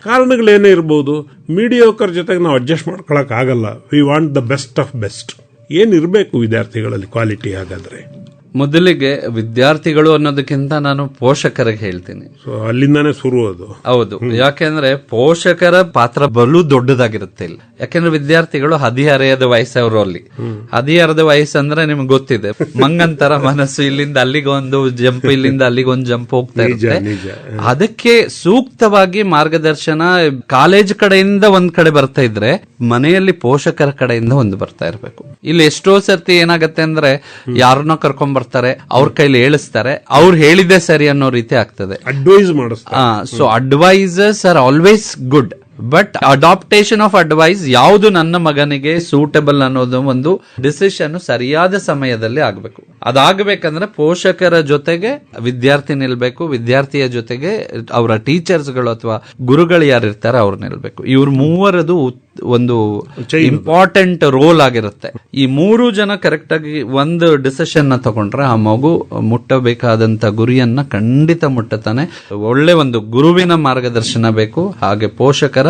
ಕಾರಣಗಳೇನೇ ಇರ್ಬೋದು, ಮೀಡಿಯೋಕರ್ ಜೊತೆಗೆ ನಾವು ಅಡ್ಜಸ್ಟ್ ಮಾಡ್ಕೊಳಕ್ ಆಗಲ್ಲ. We want the best of best. ಏನಿರಬೇಕು ವಿದ್ಯಾರ್ಥಿಗಳಲ್ಲಿ ಕ್ವಾಲಿಟಿ? ಹಾಗಾದ್ರೆ ಮೊದಲಿಗೆ ವಿದ್ಯಾರ್ಥಿಗಳು ಅನ್ನೋದಕ್ಕಿಂತ ನಾನು ಪೋಷಕರಿಗೆ ಹೇಳ್ತೀನಿ. ಅಲ್ಲಿಂದಾನೇ ಶುರು ಅದು. ಹೌದು, ಯಾಕೆಂದ್ರೆ ಪೋಷಕರ ಪಾತ್ರ ಬಲು ದೊಡ್ಡದಾಗಿರುತ್ತೆ ಇಲ್ಲಿ. ಯಾಕೆಂದ್ರೆ ವಿದ್ಯಾರ್ಥಿಗಳು ಹದಿಹರೆಯದ ವಯಸ್ಸವರು. ಅಲ್ಲಿ ಹದಿಹರೆದ ವಯಸ್ಸು ಅಂದ್ರೆ ನಿಮ್ಗೆ ಗೊತ್ತಿದೆ, ಮಂಗಂತರ ಮನಸ್ಸು, ಇಲ್ಲಿಂದ ಅಲ್ಲಿಗೊಂದು ಜಂಪ್, ಇಲ್ಲಿಂದ ಅಲ್ಲಿಗೊಂದು ಜಂಪ್ ಹೋಗ್ತಾ ಇರುತ್ತೆ. ಅದಕ್ಕೆ ಸೂಕ್ತವಾಗಿ ಮಾರ್ಗದರ್ಶನ ಕಾಲೇಜ್ ಕಡೆಯಿಂದ ಒಂದ್ ಕಡೆ ಬರ್ತಾ ಇದ್ರೆ, ಮನೆಯಲ್ಲಿ ಪೋಷಕರ ಕಡೆಯಿಂದ ಒಂದು ಬರ್ತಾ ಇರ್ಬೇಕು. ಇಲ್ಲಿ ಎಷ್ಟೋ ಸರ್ತಿ ಏನಾಗತ್ತೆ ಅಂದ್ರೆ, ಯಾರನ್ನೋ ಕರ್ಕೊಂಡ್ ಬರ್ತಾರೆ, ಅವ್ರ ಕೈಲಿ ಹೇಳಿಸ್ತಾರೆ, ಅವ್ರು ಹೇಳಿದ್ದೆ ಸರಿ ಅನ್ನೋ ರೀತಿ ಆಗ್ತದೆ. ಅಡ್ವೈಸ್ ಮಾಡಿಸ್ತಾರೆ. So advisors are always good, but adaptation of advice ಯಾವುದು ನನ್ನ ಮಗನಿಗೆ ಸೂಟಬಲ್ ಅನ್ನೋದು ಒಂದು ಡಿಸಿಷನ್ ಸರಿಯಾದ ಸಮಯದಲ್ಲಿ ಆಗಬೇಕು. ಅದಾಗಬೇಕಂದ್ರೆ ಪೋಷಕರ ಜೊತೆಗೆ ವಿದ್ಯಾರ್ಥಿ ನಿಲ್ಬೇಕು, ವಿದ್ಯಾರ್ಥಿಯ ಜೊತೆಗೆ ಅವರ ಟೀಚರ್ಸ್ಗಳು ಅಥವಾ ಗುರುಗಳು ಯಾರಿರ್ತಾರೆ ಅವ್ರು ನಿಲ್ಬೇಕು. ಇವ್ರ ಮೂವರದು ಒಂದು ಇಂಪಾರ್ಟೆಂಟ್ ರೋಲ್ ಆಗಿರುತ್ತೆ. ಈ ಮೂರು ಜನ ಕರೆಕ್ಟ್ ಆಗಿ ಒಂದು ಡಿಸಿಷನ್ ನ ತಗೊಂಡ್ರೆ ಆ ಮಗು ಮುಟ್ಟಬೇಕಾದಂತ ಗುರಿಯನ್ನ ಖಂಡಿತ ಮುಟ್ಟತಾನೆ. ಒಳ್ಳೆ ಒಂದು ಗುರುವಿನ ಮಾರ್ಗದರ್ಶನ ಬೇಕು, ಹಾಗೆ ಪೋಷಕರ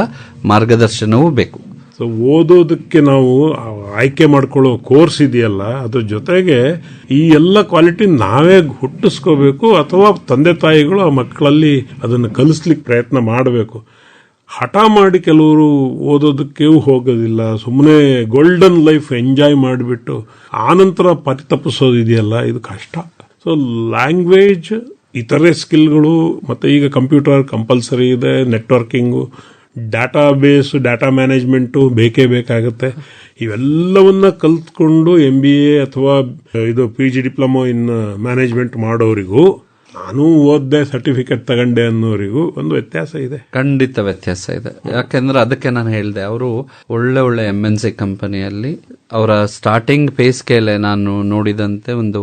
ಮಾರ್ಗದರ್ಶನವೂ ಬೇಕು. ಸೊ ಓದೋದಕ್ಕೆ ನಾವು ಆಯ್ಕೆ ಮಾಡ್ಕೊಳ್ಳೋ ಕೋರ್ಸ್ ಇದೆಯಲ್ಲ, ಅದ್ರ ಜೊತೆಗೆ ಈ ಎಲ್ಲ ಕ್ವಾಲಿಟಿ ನಾವೇ ಹುಟ್ಟಿಸ್ಕೋಬೇಕು, ಅಥವಾ ತಂದೆ ತಾಯಿಗಳು ಆ ಮಕ್ಕಳಲ್ಲಿ ಅದನ್ನು ಕಲಿಸ್ಲಿಕ್ಕೆ ಪ್ರಯತ್ನ ಮಾಡಬೇಕು. ಹಠ ಮಾಡಿ ಕೆಲವರು ಓದೋದಕ್ಕೆ ಹೋಗೋದಿಲ್ಲ, ಸುಮ್ಮನೆ ಗೋಲ್ಡನ್ ಲೈಫ್ ಎಂಜಾಯ್ ಮಾಡಿಬಿಟ್ಟು ಆನಂತರ ಪರಿತಪಿಸೋದಿದೆಯಲ್ಲ, ಇದು ಕಷ್ಟ. ಸೊ ಲ್ಯಾಂಗ್ವೇಜ್, ಇತರೆ ಸ್ಕಿಲ್ಗಳು, ಮತ್ತೆ ಈಗ ಕಂಪ್ಯೂಟರ್ ಕಂಪಲ್ಸರಿ ಇದೆ, networking, data base, data management ಬೇಕೇ ಬೇಕಾಗುತ್ತೆ. ಇವೆಲ್ಲವನ್ನ ಕಲ್ತ್ಕೊಂಡು MBA ಅಥವಾ ಇದು PG ಡಿಪ್ಲೊಮಾ ಇನ್ ಮ್ಯಾನೇಜ್ಮೆಂಟ್ ಮಾಡೋರಿಗೂ, ನಾನು ಓದ್ದೆ ಸರ್ಟಿಫಿಕೇಟ್ ತಗೊಂಡೆ ಅನ್ನೋರಿಗೂ ಒಂದು ವ್ಯತ್ಯಾಸ ಇದೆ. ಖಂಡಿತ ವ್ಯತ್ಯಾಸ ಇದೆ. ಯಾಕೆಂದ್ರೆ ಅದಕ್ಕೆ ನಾನು ಹೇಳಿದೆ, ಅವರು ಒಳ್ಳೆ ಒಳ್ಳೆ MNC ಕಂಪನಿಯಲ್ಲಿ ಅವರ ಸ್ಟಾರ್ಟಿಂಗ್ ಪೇ ಸ್ಕೇಲ್ ನಾನು ನೋಡಿದಂತೆ ಒಂದು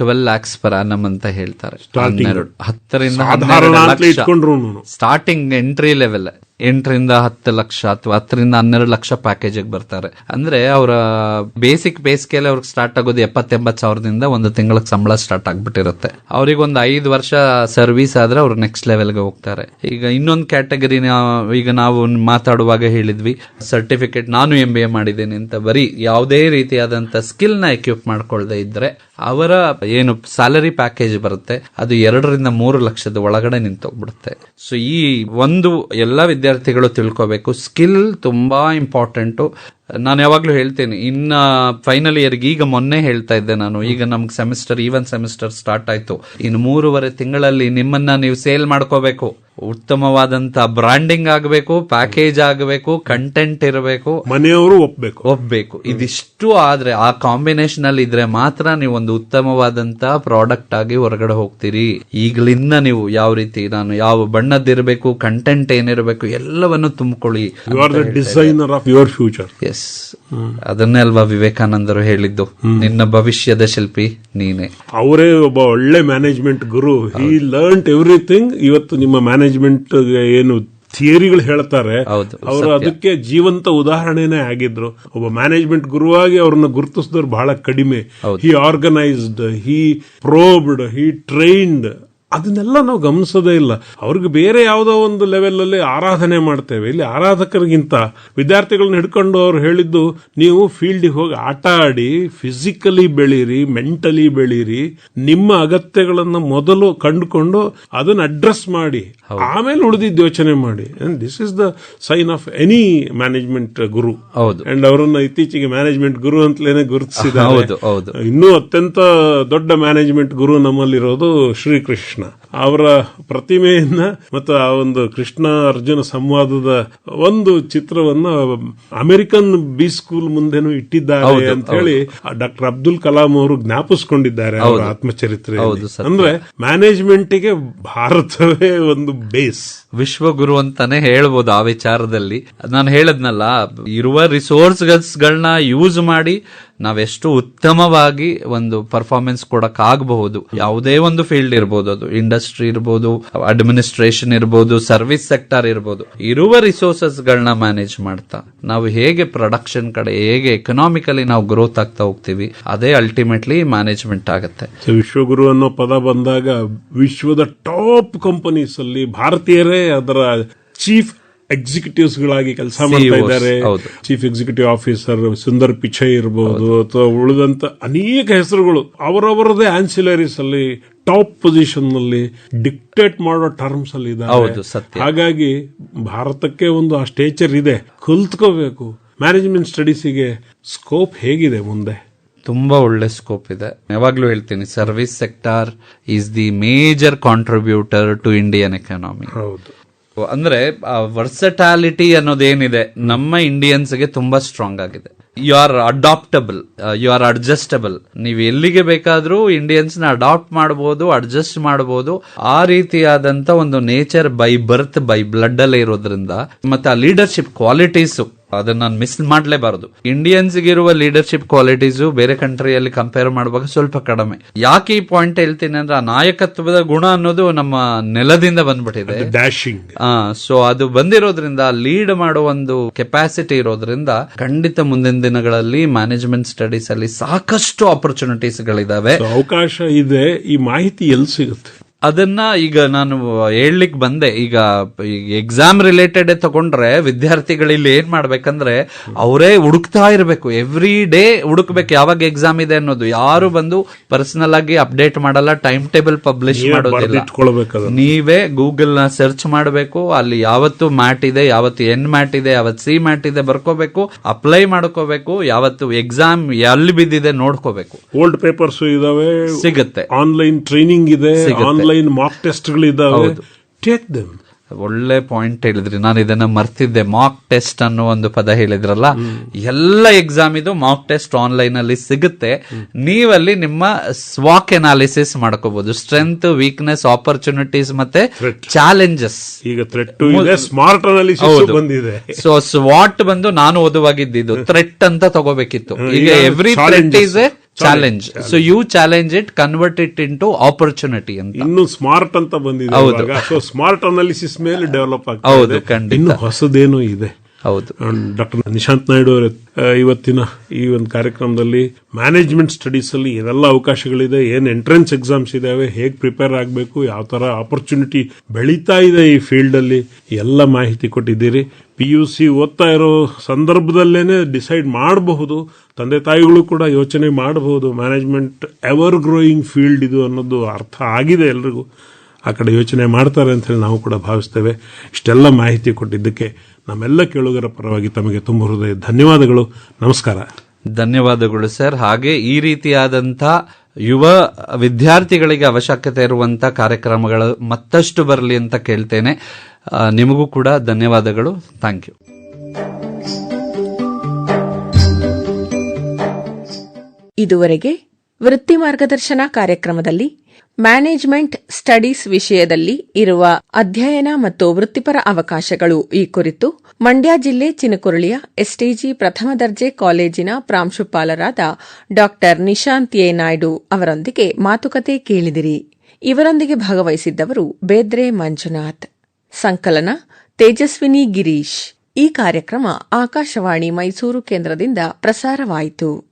12 lakhs per annum ಅಂತ ಹೇಳ್ತಾರೆ. 10ರಿಂದ 12 ಲಕ್ಷ ಸ್ಟಾರ್ಟಿಂಗ್ ಎಂಟ್ರಿ ಲೆವೆಲ್, 8ರಿಂದ 10 ಲಕ್ಷ ಅಥವಾ 10ರಿಂದ 12 ಲಕ್ಷ ಪ್ಯಾಕೇಜ್ ಬರ್ತಾರೆ. ಅಂದ್ರೆ ಅವರ ಬೇಸಿಕ್ ಪೇ ಸ್ಕೇಲ್ ಅವ್ರಿಗೆ ಸ್ಟಾರ್ಟ್ ಆಗೋದು 70-80 ಸಾವಿರದಿಂದ ಒಂದು ತಿಂಗಳಿಗೆ ಸಂಬಳ ಸ್ಟಾರ್ಟ್ ಆಗ್ಬಿಟ್ಟಿರುತ್ತೆ. ಅವ್ರಿಗೆ ಒಂದು 5 ವರ್ಷ ಸರ್ವಿಸ್ ಆದ್ರೆ ಅವ್ರು ನೆಕ್ಸ್ಟ್ ಲೆವೆಲ್ಗೆ ಹೋಗ್ತಾರೆ. ಈಗ ಇನ್ನೊಂದು ಕ್ಯಾಟಗರಿ, ಈಗ ನಾವು ಮಾತಾಡುವಾಗ ಹೇಳಿದ್ವಿ ಸರ್ಟಿಫಿಕೇಟ್, ನಾನು MBA ಮಾಡಿದ್ದೀನಿ ಅಂತ ಬರೀ ಯಾವುದೇ ರೀತಿಯಾದಂತ ಸ್ಕಿಲ್ ನ ಎಕ್ವಿಪ್ ಮಾಡ್ಕೊಳ್ದೆ ಇದ್ರೆ ಅವರ ಏನು ಸ್ಯಾಲರಿ ಪ್ಯಾಕೇಜ್ ಬರುತ್ತೆ ಅದು 2ರಿಂದ 3 ಲಕ್ಷದ ಒಳಗಡೆ ನಿಂತೋಗ್ಬಿಡುತ್ತೆ. ಸೊ ಈ ಒಂದು ಎಲ್ಲ ವಿದ್ಯಾರ್ಥಿಗಳು ತಿಳ್ಕೋಬೇಕು, ಸ್ಕಿಲ್ ತುಂಬಾ ಇಂಪಾರ್ಟೆಂಟು. ನಾನು ಯಾವಾಗ್ಲೂ ಹೇಳ್ತೇನೆ, ಇನ್ನ ಫೈನಲ್ ಇಯರ್ಗೆ ಈಗ ಮೊನ್ನೆ ಹೇಳ್ತಾ ಇದ್ದೆ ನಾನು, ಈಗ ನಮ್ಗೆ ಸೆಮಿಸ್ಟರ್, ಈವನ್ ಸೆಮಿಸ್ಟರ್ ಸ್ಟಾರ್ಟ್ ಆಯ್ತು. ಇನ್ನು 3.5 ತಿಂಗಳಲ್ಲಿ ನಿಮ್ಮನ್ನ ನೀವು ಸೇಲ್ ಮಾಡ್ಕೋಬೇಕು. ಉತ್ತಮವಾದಂತ ಬ್ರಾಂಡಿಂಗ್ ಆಗಬೇಕು, ಪ್ಯಾಕೇಜ್ ಆಗಬೇಕು, ಕಂಟೆಂಟ್ ಇರಬೇಕು, ಮನೆಯವರು ಒಪ್ಬೇಕು. ಇದಿಷ್ಟು ಆದ್ರೆ ಆ ಕಾಂಬಿನೇಷನ್ ಅಲ್ಲಿ ಇದ್ರೆ ಮಾತ್ರ ನೀವು ಒಂದು ಉತ್ತಮವಾದಂತ ಪ್ರಾಡಕ್ಟ್ ಆಗಿ ಹೊರಗಡೆ ಹೋಗ್ತೀರಿ. ಈಗಲಿಂದ ನೀವು ಯಾವ ರೀತಿ ನಾನು ಯಾವ ಬಣ್ಣದ್ದಿರಬೇಕು, ಕಂಟೆಂಟ್ ಏನಿರಬೇಕು ಎಲ್ಲವನ್ನು ತುಂಬಿಕೊಳ್ಳಿ. You are the designer of your future. Yes, ಅದನ್ನೇ ಅಲ್ವಾ ವಿವೇಕಾನಂದರು ಹೇಳಿದ್ದು, ನಿನ್ನ ಭವಿಷ್ಯದ ಶಿಲ್ಪಿ ನೀನೆ. ಅವರೇ ಒಬ್ಬ ಒಳ್ಳೆ ಮ್ಯಾನೇಜ್ಮೆಂಟ್ ಗುರು. ಹಿ ಲರ್ನ್ಡ್ ಎವ್ರಿಥಿಂಗ್. ಇವತ್ತು ನಿಮ್ಮ ಮ್ಯಾನೇಜ್ಮೆಂಟ್ ಏನು ಥಿಯರಿಗಳು ಹೇಳ್ತಾರೆ, ಅವರು ಅದಕ್ಕೆ ಜೀವಂತ ಉದಾಹರಣೆನೇ ಆಗಿದ್ರು. ಒಬ್ಬ ಮ್ಯಾನೇಜ್ಮೆಂಟ್ ಗುರುವಾಗಿ ಅವ್ರನ್ನ ಗುರುತಿಸಿದವ್ರು ಬಹಳ ಕಡಿಮೆ. ಹಿ ಆರ್ಗನೈಸ್ಡ್, ಹಿ ಪ್ರೋಬ್ಡ್, ಹಿ ಟ್ರೈನ್ಡ್. ಅದನ್ನೆಲ್ಲ ನಾವು ಗಮನಿಸೋದೇ ಇಲ್ಲ. ಅವ್ರಿಗೆ ಬೇರೆ ಯಾವುದೋ ಒಂದು ಲೆವೆಲ್ ಅಲ್ಲಿ ಆರಾಧನೆ ಮಾಡ್ತೇವೆ. ಇಲ್ಲಿ ಆರಾಧಕರಿಗಿಂತ ವಿದ್ಯಾರ್ಥಿಗಳನ್ನ ಹಿಡ್ಕೊಂಡು ಅವ್ರು ಹೇಳಿದ್ದು, ನೀವು ಫೀಲ್ಡಿಗೆ ಹೋಗಿ ಆಟ ಆಡಿ, ಫಿಸಿಕಲಿ ಬೆಳೀರಿ, ಮೆಂಟಲಿ ಬೆಳೀರಿ, ನಿಮ್ಮ ಅಗತ್ಯಗಳನ್ನ ಮೊದಲು ಕಂಡುಕೊಂಡು ಅದನ್ನ ಅಡ್ರೆಸ್ ಮಾಡಿ, ಆಮೇಲೆ ಉಳಿದಿದ್ದು ಯೋಚನೆ ಮಾಡಿ. And this is the sign of any management guru. And ಅವರನ್ನ ಇತ್ತೀಚೆಗೆ ಮ್ಯಾನೇಜ್ಮೆಂಟ್ ಗುರು ಅಂತಲೇನೆ ಗುರುತಿಸಿದ್ದಾರೆ. ಇನ್ನೂ ಅತ್ಯಂತ ದೊಡ್ಡ ಮ್ಯಾನೇಜ್ಮೆಂಟ್ ಗುರು ನಮ್ಮಲ್ಲಿರೋದು ಶ್ರೀಕೃಷ್ಣ. ಅವರ ಪ್ರತಿಮೆಯನ್ನ ಮತ್ತು ಆ ಒಂದು ಕೃಷ್ಣ ಅರ್ಜುನ ಸಂವಾದದ ಒಂದು ಚಿತ್ರವನ್ನ ಅಮೆರಿಕನ್ ಬಿ ಸ್ಕೂಲ್ ಮುಂದೆನೂ ಇಟ್ಟಿದ್ದಾರೆ ಅಂತ ಹೇಳಿ ಡಾಕ್ಟರ್ ಅಬ್ದುಲ್ ಕಲಾಂ ಅವರು ಜ್ಞಾಪಿಸಿಕೊಂಡಿದ್ದಾರೆ ಅವರ ಆತ್ಮಚರಿತ್ರೆ. ಅಂದ್ರೆ ಮ್ಯಾನೇಜ್ಮೆಂಟ್ ಗೆ ಭಾರತವೇ ಒಂದು ಬೇಸ್, ವಿಶ್ವಗುರು ಅಂತಾನೆ ಹೇಳ್ಬೋದು. ಆ ವಿಚಾರದಲ್ಲಿ ನಾನು ಹೇಳದ್ನಲ್ಲ, ಇರುವ ರಿಸೋರ್ಸ್ ಗಳನ್ನ ಯೂಸ್ ಮಾಡಿ ನಾವೆಷ್ಟು ಉತ್ತಮವಾಗಿ ಒಂದು ಪರ್ಫಾರ್ಮೆನ್ಸ್ ಕೊಡಕ್ ಆಗಬಹುದು. ಯಾವುದೇ ಒಂದು ಫೀಲ್ಡ್ ಇರ್ಬೋದು, ಅದು ಇಂಡಸ್ಟ್ರಿ ಇರ್ಬೋದು, ಅಡ್ಮಿನಿಸ್ಟ್ರೇಷನ್ ಇರ್ಬೋದು, ಸರ್ವಿಸ್ ಸೆಕ್ಟರ್ ಇರ್ಬೋದು. ಇರುವ ರಿಸೋರ್ಸಸ್ ಗಳನ್ನ ಮ್ಯಾನೇಜ್ ಮಾಡ್ತಾ ನಾವು ಹೇಗೆ ಪ್ರೊಡಕ್ಷನ್ ಕಡೆ, ಹೇಗೆ ಎಕನಾಮಿಕಲಿ ನಾವು ಗ್ರೋತ್ ಆಗ್ತಾ ಹೋಗ್ತೀವಿ, ಅದೇ ಅಲ್ಟಿಮೇಟ್ಲಿ ಮ್ಯಾನೇಜ್ಮೆಂಟ್ ಆಗುತ್ತೆ. ವಿಶ್ವಗುರು ಅನ್ನೋ ಪದ ಬಂದಾಗ ವಿಶ್ವದ ಟಾಪ್ ಕಂಪನೀಸ್ ಅಲ್ಲಿ ಭಾರತೀಯರೇ ಅದರ ಚೀಫ್ ಎಕ್ಸಿಕ್ಯೂಟಿವ್ಸ್ ಗಳಾಗಿ ಕೆಲಸ ಮಾಡ್ತಾ ಇದ್ದಾರೆ. Chief executive officer Sundar Pichai ಇರಬಹುದು ಅಥವಾ ಉಳಿದಂತ ಅನೇಕ ಹೆಸರುಗಳು ಅವರವರದೇ ಆನ್ಸಿಲರೀಸ್ ಅಲ್ಲಿ ಟಾಪ್ ಪೊಸಿಷನ್ ನಲ್ಲಿ ಡಿಕ್ಟೇಟ್ ಮಾಡೋ ಟರ್ಮ್ಸ್ ಅಲ್ಲಿ ಇದ್ದಾರೆ. ಹಾಗಾಗಿ ಭಾರತಕ್ಕೆ ಒಂದು ಆ ಸ್ಟೇಚರ್ ಇದೆ, ಕಲ್ತ್ಕೋಬೇಕು. ಮ್ಯಾನೇಜ್ಮೆಂಟ್ ಸ್ಟಡೀಸಿಗೆ ಸ್ಕೋಪ್ ಹೇಗಿದೆ ಮುಂದೆ? ತುಂಬಾ ಒಳ್ಳೆ ಸ್ಕೋಪ್ ಇದೆ. ಯಾವಾಗ್ಲೂ ಹೇಳ್ತೀನಿ, service sector is the major contributor to Indian economy. ಹೌದು, ಅಂದ್ರೆ ವರ್ಸಟಾಲಿಟಿ ಅನ್ನೋದೇನಿದೆ ನಮ್ಮ ಇಂಡಿಯನ್ಸ್ ಗೆ ತುಂಬಾ ಸ್ಟ್ರಾಂಗ್ ಆಗಿದೆ. You are adaptable, you are adjustable. ನೀವು ಎಲ್ಲಿಗೆ ಬೇಕಾದ್ರೂ ಇಂಡಿಯನ್ಸ್ ನ ಅಡಾಪ್ಟ್ ಮಾಡಬಹುದು, ಅಡ್ಜಸ್ಟ್ ಮಾಡಬಹುದು. ಆ ರೀತಿಯಾದಂತ ಒಂದು nature by birth, by blood ಅಲ್ಲೇ ಇರೋದ್ರಿಂದ, ಮತ್ತೆ ಆ ಲೀಡರ್ಶಿಪ್ ಕ್ವಾಲಿಟೀಸ್ ಅದನ್ನ ನಾನು ಮಿಸ್ ಮಾಡಲೇಬಾರದು. ಇಂಡಿಯನ್ಸ್ ಗಿರುವ ಲೀಡರ್ಶಿಪ್ ಕ್ವಾಲಿಟೀಸ್ ಬೇರೆ ಕಂಟ್ರಿಯಲ್ಲಿ ಕಂಪೇರ್ ಮಾಡುವಾಗ ಸ್ವಲ್ಪ ಕಡಿಮೆ. ಯಾಕೆ ಈ ಪಾಯಿಂಟ್ ಹೇಳ್ತೀನಿ ಅಂದ್ರೆ, ಆ ನಾಯಕತ್ವದ ಗುಣ ಅನ್ನೋದು ನಮ್ಮ ನೆಲದಿಂದ ಬಂದ್ಬಿಟ್ಟಿದೆ. ಸೊ ಅದು ಬಂದಿರೋದ್ರಿಂದ, ಲೀಡ್ ಮಾಡೋ ಒಂದು ಕೆಪಾಸಿಟಿ ಇರೋದ್ರಿಂದ ಖಂಡಿತ ಮುಂದಿನ ದಿನಗಳಲ್ಲಿ ಮ್ಯಾನೇಜ್ಮೆಂಟ್ ಸ್ಟಡೀಸ್ ಅಲ್ಲಿ ಸಾಕಷ್ಟು ಆಪರ್ಚುನಿಟೀಸ್ ಗಳಿದಾವೆ, ಅವಕಾಶ ಇದೆ. ಈ ಮಾಹಿತಿ ಎಲ್ಲಿ ಸಿಗುತ್ತೆ? ಅದನ್ನ ಈಗ ನಾನು ಹೇಳಲಿಕ್ಕೆ ಬಂದೆ. ಈಗ ಎಕ್ಸಾಮ್ ರಿಲೇಟೆಡ್ ತಗೊಂಡ್ರೆ ವಿದ್ಯಾರ್ಥಿಗಳಲ್ಲಿ ಏನ್ ಮಾಡ್ಬೇಕಂದ್ರೆ, ಅವರೇ ಹುಡುಕ್ತಾ ಇರಬೇಕು, ಎವ್ರಿ ಡೇ ಹುಡುಕ್ಬೇಕು ಯಾವಾಗ ಎಕ್ಸಾಮ್ ಇದೆ ಅನ್ನೋದು. ಯಾರು ಬಂದು ಪರ್ಸನಲ್ ಆಗಿ ಅಪ್ಡೇಟ್ ಮಾಡಲ್ಲ, ಟೈಮ್ ಟೇಬಲ್ ಪಬ್ಲಿಷ್ ಮಾಡೋದಿಲ್ಲ. ನೀವೇ ಗೂಗಲ್ ನ ಸರ್ಚ್ ಮಾಡಬೇಕು, ಅಲ್ಲಿ ಯಾವತ್ತು ಮ್ಯಾಟ್ ಇದೆ, ಯಾವತ್ತು ಎನ್ ಮ್ಯಾಟ್ ಇದೆ, ಯಾವತ್ತು ಸಿ ಮ್ಯಾಟ್ ಇದೆ ಬರ್ಕೋಬೇಕು, ಅಪ್ಲೈ ಮಾಡ್ಕೋಬೇಕು, ಯಾವತ್ತು ಎಕ್ಸಾಮ್ ಎಲ್ಲಿ ಬಿದ್ದಿದೆ ನೋಡ್ಕೋಬೇಕು. ಓಲ್ಡ್ ಪೇಪರ್ಸ್ ಇದಾವೆ, ಸಿಗುತ್ತೆ. ಆನ್ಲೈನ್ ಟ್ರೈನಿಂಗ್ ಇದೆ, ಆನ್ಲೈನ್ ಮಾಕ್ ಟೆಸ್ಟ್ ಗಳಿದ್ದಾವೆ. Take them. ಒಳ್ಳೆ ಪಾಯಿಂಟ್ ಹೇಳಿದ್ರಿ, ನಾನು ಇದನ್ನ ಮರ್ತಿದ್ದೆ. ಮಾಕ್ ಟೆಸ್ಟ್ ಅನ್ನೋ ಒಂದು ಪದ ಹೇಳಿದ್ರಲ್ಲ, ಎಲ್ಲ ಎಕ್ಸಾಮ್ ಇದು ಮಾಕ್ ಟೆಸ್ಟ್ ಆನ್ಲೈನ್ ಅಲ್ಲಿ ಸಿಗುತ್ತೆ. ನೀವಲ್ಲಿ ನಿಮ್ಮ ಸ್ವಾಕ್ ಅನಾಲಿಸಿಸ್ ಮಾಡ್ಕೋಬಹುದು, ಸ್ಟ್ರೆಂತ್, ವೀಕ್ನೆಸ್, ಆಪರ್ಚುನಿಟೀಸ್ ಮತ್ತೆ ಚಾಲೆಂಜಸ್. ಈಗ ಥ್ರೆಟ್ ಇದೆ, ಸ್ಮಾರ್ಟ್ ಅನಾಲಿಸಿಸ್ ಬಂದಿದೆ. ಸೊ ಸ್ವಾಟ್ ಬಂದು ನಾನು ಓದುವಾಗಿದ್ದು ಥ್ರೆಟ್ ಅಂತ ತಗೋಬೇಕಿತ್ತು. ಈಗ every threat is a challenge. So you challenge it, convert it into opportunity ಅಂತ. ಇನ್ನು ಸ್ಮಾರ್ಟ್ ಅಂತ ಬಂದಿದೆ. ಸೊ ಸ್ಮಾರ್ಟ್ ಅನಾಲಿಸಿಸ್ ಮೇಲೆ ಡೆವಲಪ್ ಆಗ್ತದೆ. ಇನ್ನು ಹೊಸದೇನೋ ಇದೆ. ಹೌದು. ಡಾಕ್ಟರ್ ನಿಶಾಂತ್ ನಾಯ್ಡು ಅವರ ಇವತ್ತಿನ ಈ ಒಂದು ಕಾರ್ಯಕ್ರಮದಲ್ಲಿ ಮ್ಯಾನೇಜ್ಮೆಂಟ್ ಸ್ಟಡೀಸ್ ಅಲ್ಲಿ ಏನೆಲ್ಲ ಅವಕಾಶಗಳಿದೆ, ಏನ್ ಎಂಟ್ರೆನ್ಸ್ ಎಕ್ಸಾಮ್ಸ್ ಇದಾವೆ, ಹೇಗೆ ಪ್ರಿಪೇರ್ ಆಗಬೇಕು, ಯಾವ ತರ ಆಪರ್ಚುನಿಟಿ ಬೆಳೀತಾ ಇದೆ ಈ ಫೀಲ್ಡ್ ಅಲ್ಲಿ, ಎಲ್ಲ ಮಾಹಿತಿ ಕೊಟ್ಟಿದ್ದೀರಿ. PUC ಓದ್ತಾ ಇರೋ ಸಂದರ್ಭದಲ್ಲೇನೆ ಡಿಸೈಡ್ ಮಾಡಬಹುದು, ತಂದೆ ತಾಯಿಗಳು ಕೂಡ ಯೋಚನೆ ಮಾಡಬಹುದು, ಮ್ಯಾನೇಜ್ಮೆಂಟ್ ಎವರ್ ಗ್ರೋಯಿಂಗ್ ಫೀಲ್ಡ್ ಇದು ಅನ್ನೋದು ಅರ್ಥ ಆಗಿದೆ ಎಲ್ರಿಗೂ. ಆ ಕಡೆ ಯೋಚನೆ ಮಾಡ್ತಾರೆ ಅಂತ ಹೇಳಿ ನಾವು ಕೂಡ ಭಾವಿಸ್ತೇವೆ. ಇಷ್ಟೆಲ್ಲ ಮಾಹಿತಿ ಕೊಟ್ಟಿದ್ದಕ್ಕೆ ನಮ್ಮೆಲ್ಲ ಕೇಳುಗರ ಪರವಾಗಿ ತಮಗೆ ತುಂಬ ಹೃದಯ ಧನ್ಯವಾದಗಳು. ನಮಸ್ಕಾರ. ಧನ್ಯವಾದಗಳು ಸರ್. ಹಾಗೆ ಈ ರೀತಿಯಾದಂಥ ಯುವ ವಿದ್ಯಾರ್ಥಿಗಳಿಗೆ ಅವಶ್ಯಕತೆ ಇರುವಂತ ಕಾರ್ಯಕ್ರಮಗಳು ಮತ್ತಷ್ಟು ಬರಲಿ ಅಂತ ಕೇಳ್ತೇನೆ. ನಿಮಗೂ ಕೂಡ ಧನ್ಯವಾದಗಳು. Thank you. ಇದುವರೆಗೆ ವೃತ್ತಿ ಮಾರ್ಗದರ್ಶನ ಕಾರ್ಯಕ್ರಮದಲ್ಲಿ ಮ್ಯಾನೇಜ್ಮೆಂಟ್ ಸ್ಟಡೀಸ್ ವಿಷಯದಲ್ಲಿ ಇರುವ ಅಧ್ಯಯನ ಮತ್ತು ವೃತ್ತಿಪರ ಅವಕಾಶಗಳು ಈ ಕುರಿತು ಮಂಡ್ಯ ಜಿಲ್ಲೆ ಚಿನಕುರಳಿಯ ಎಸ್ಟಿಜಿ ಪ್ರಥಮ ದರ್ಜೆ ಕಾಲೇಜಿನ ಪ್ರಾಂಶುಪಾಲರಾದ ಡಾ ನಿಶಾಂತ್ ಎ ನಾಯ್ಡು ಅವರೊಂದಿಗೆ ಮಾತುಕತೆ ಕೇಳಿದಿರಿ. ಇವರೊಂದಿಗೆ ಭಾಗವಹಿಸಿದ್ದವರು ಬೇದ್ರೆ ಮಂಜುನಾಥ್. ಸಂಕಲನ ತೇಜಸ್ವಿನಿ ಗಿರೀಶ್. ಈ ಕಾರ್ಯಕ್ರಮ ಆಕಾಶವಾಣಿ ಮೈಸೂರು ಕೇಂದ್ರದಿಂದ ಪ್ರಸಾರವಾಯಿತು.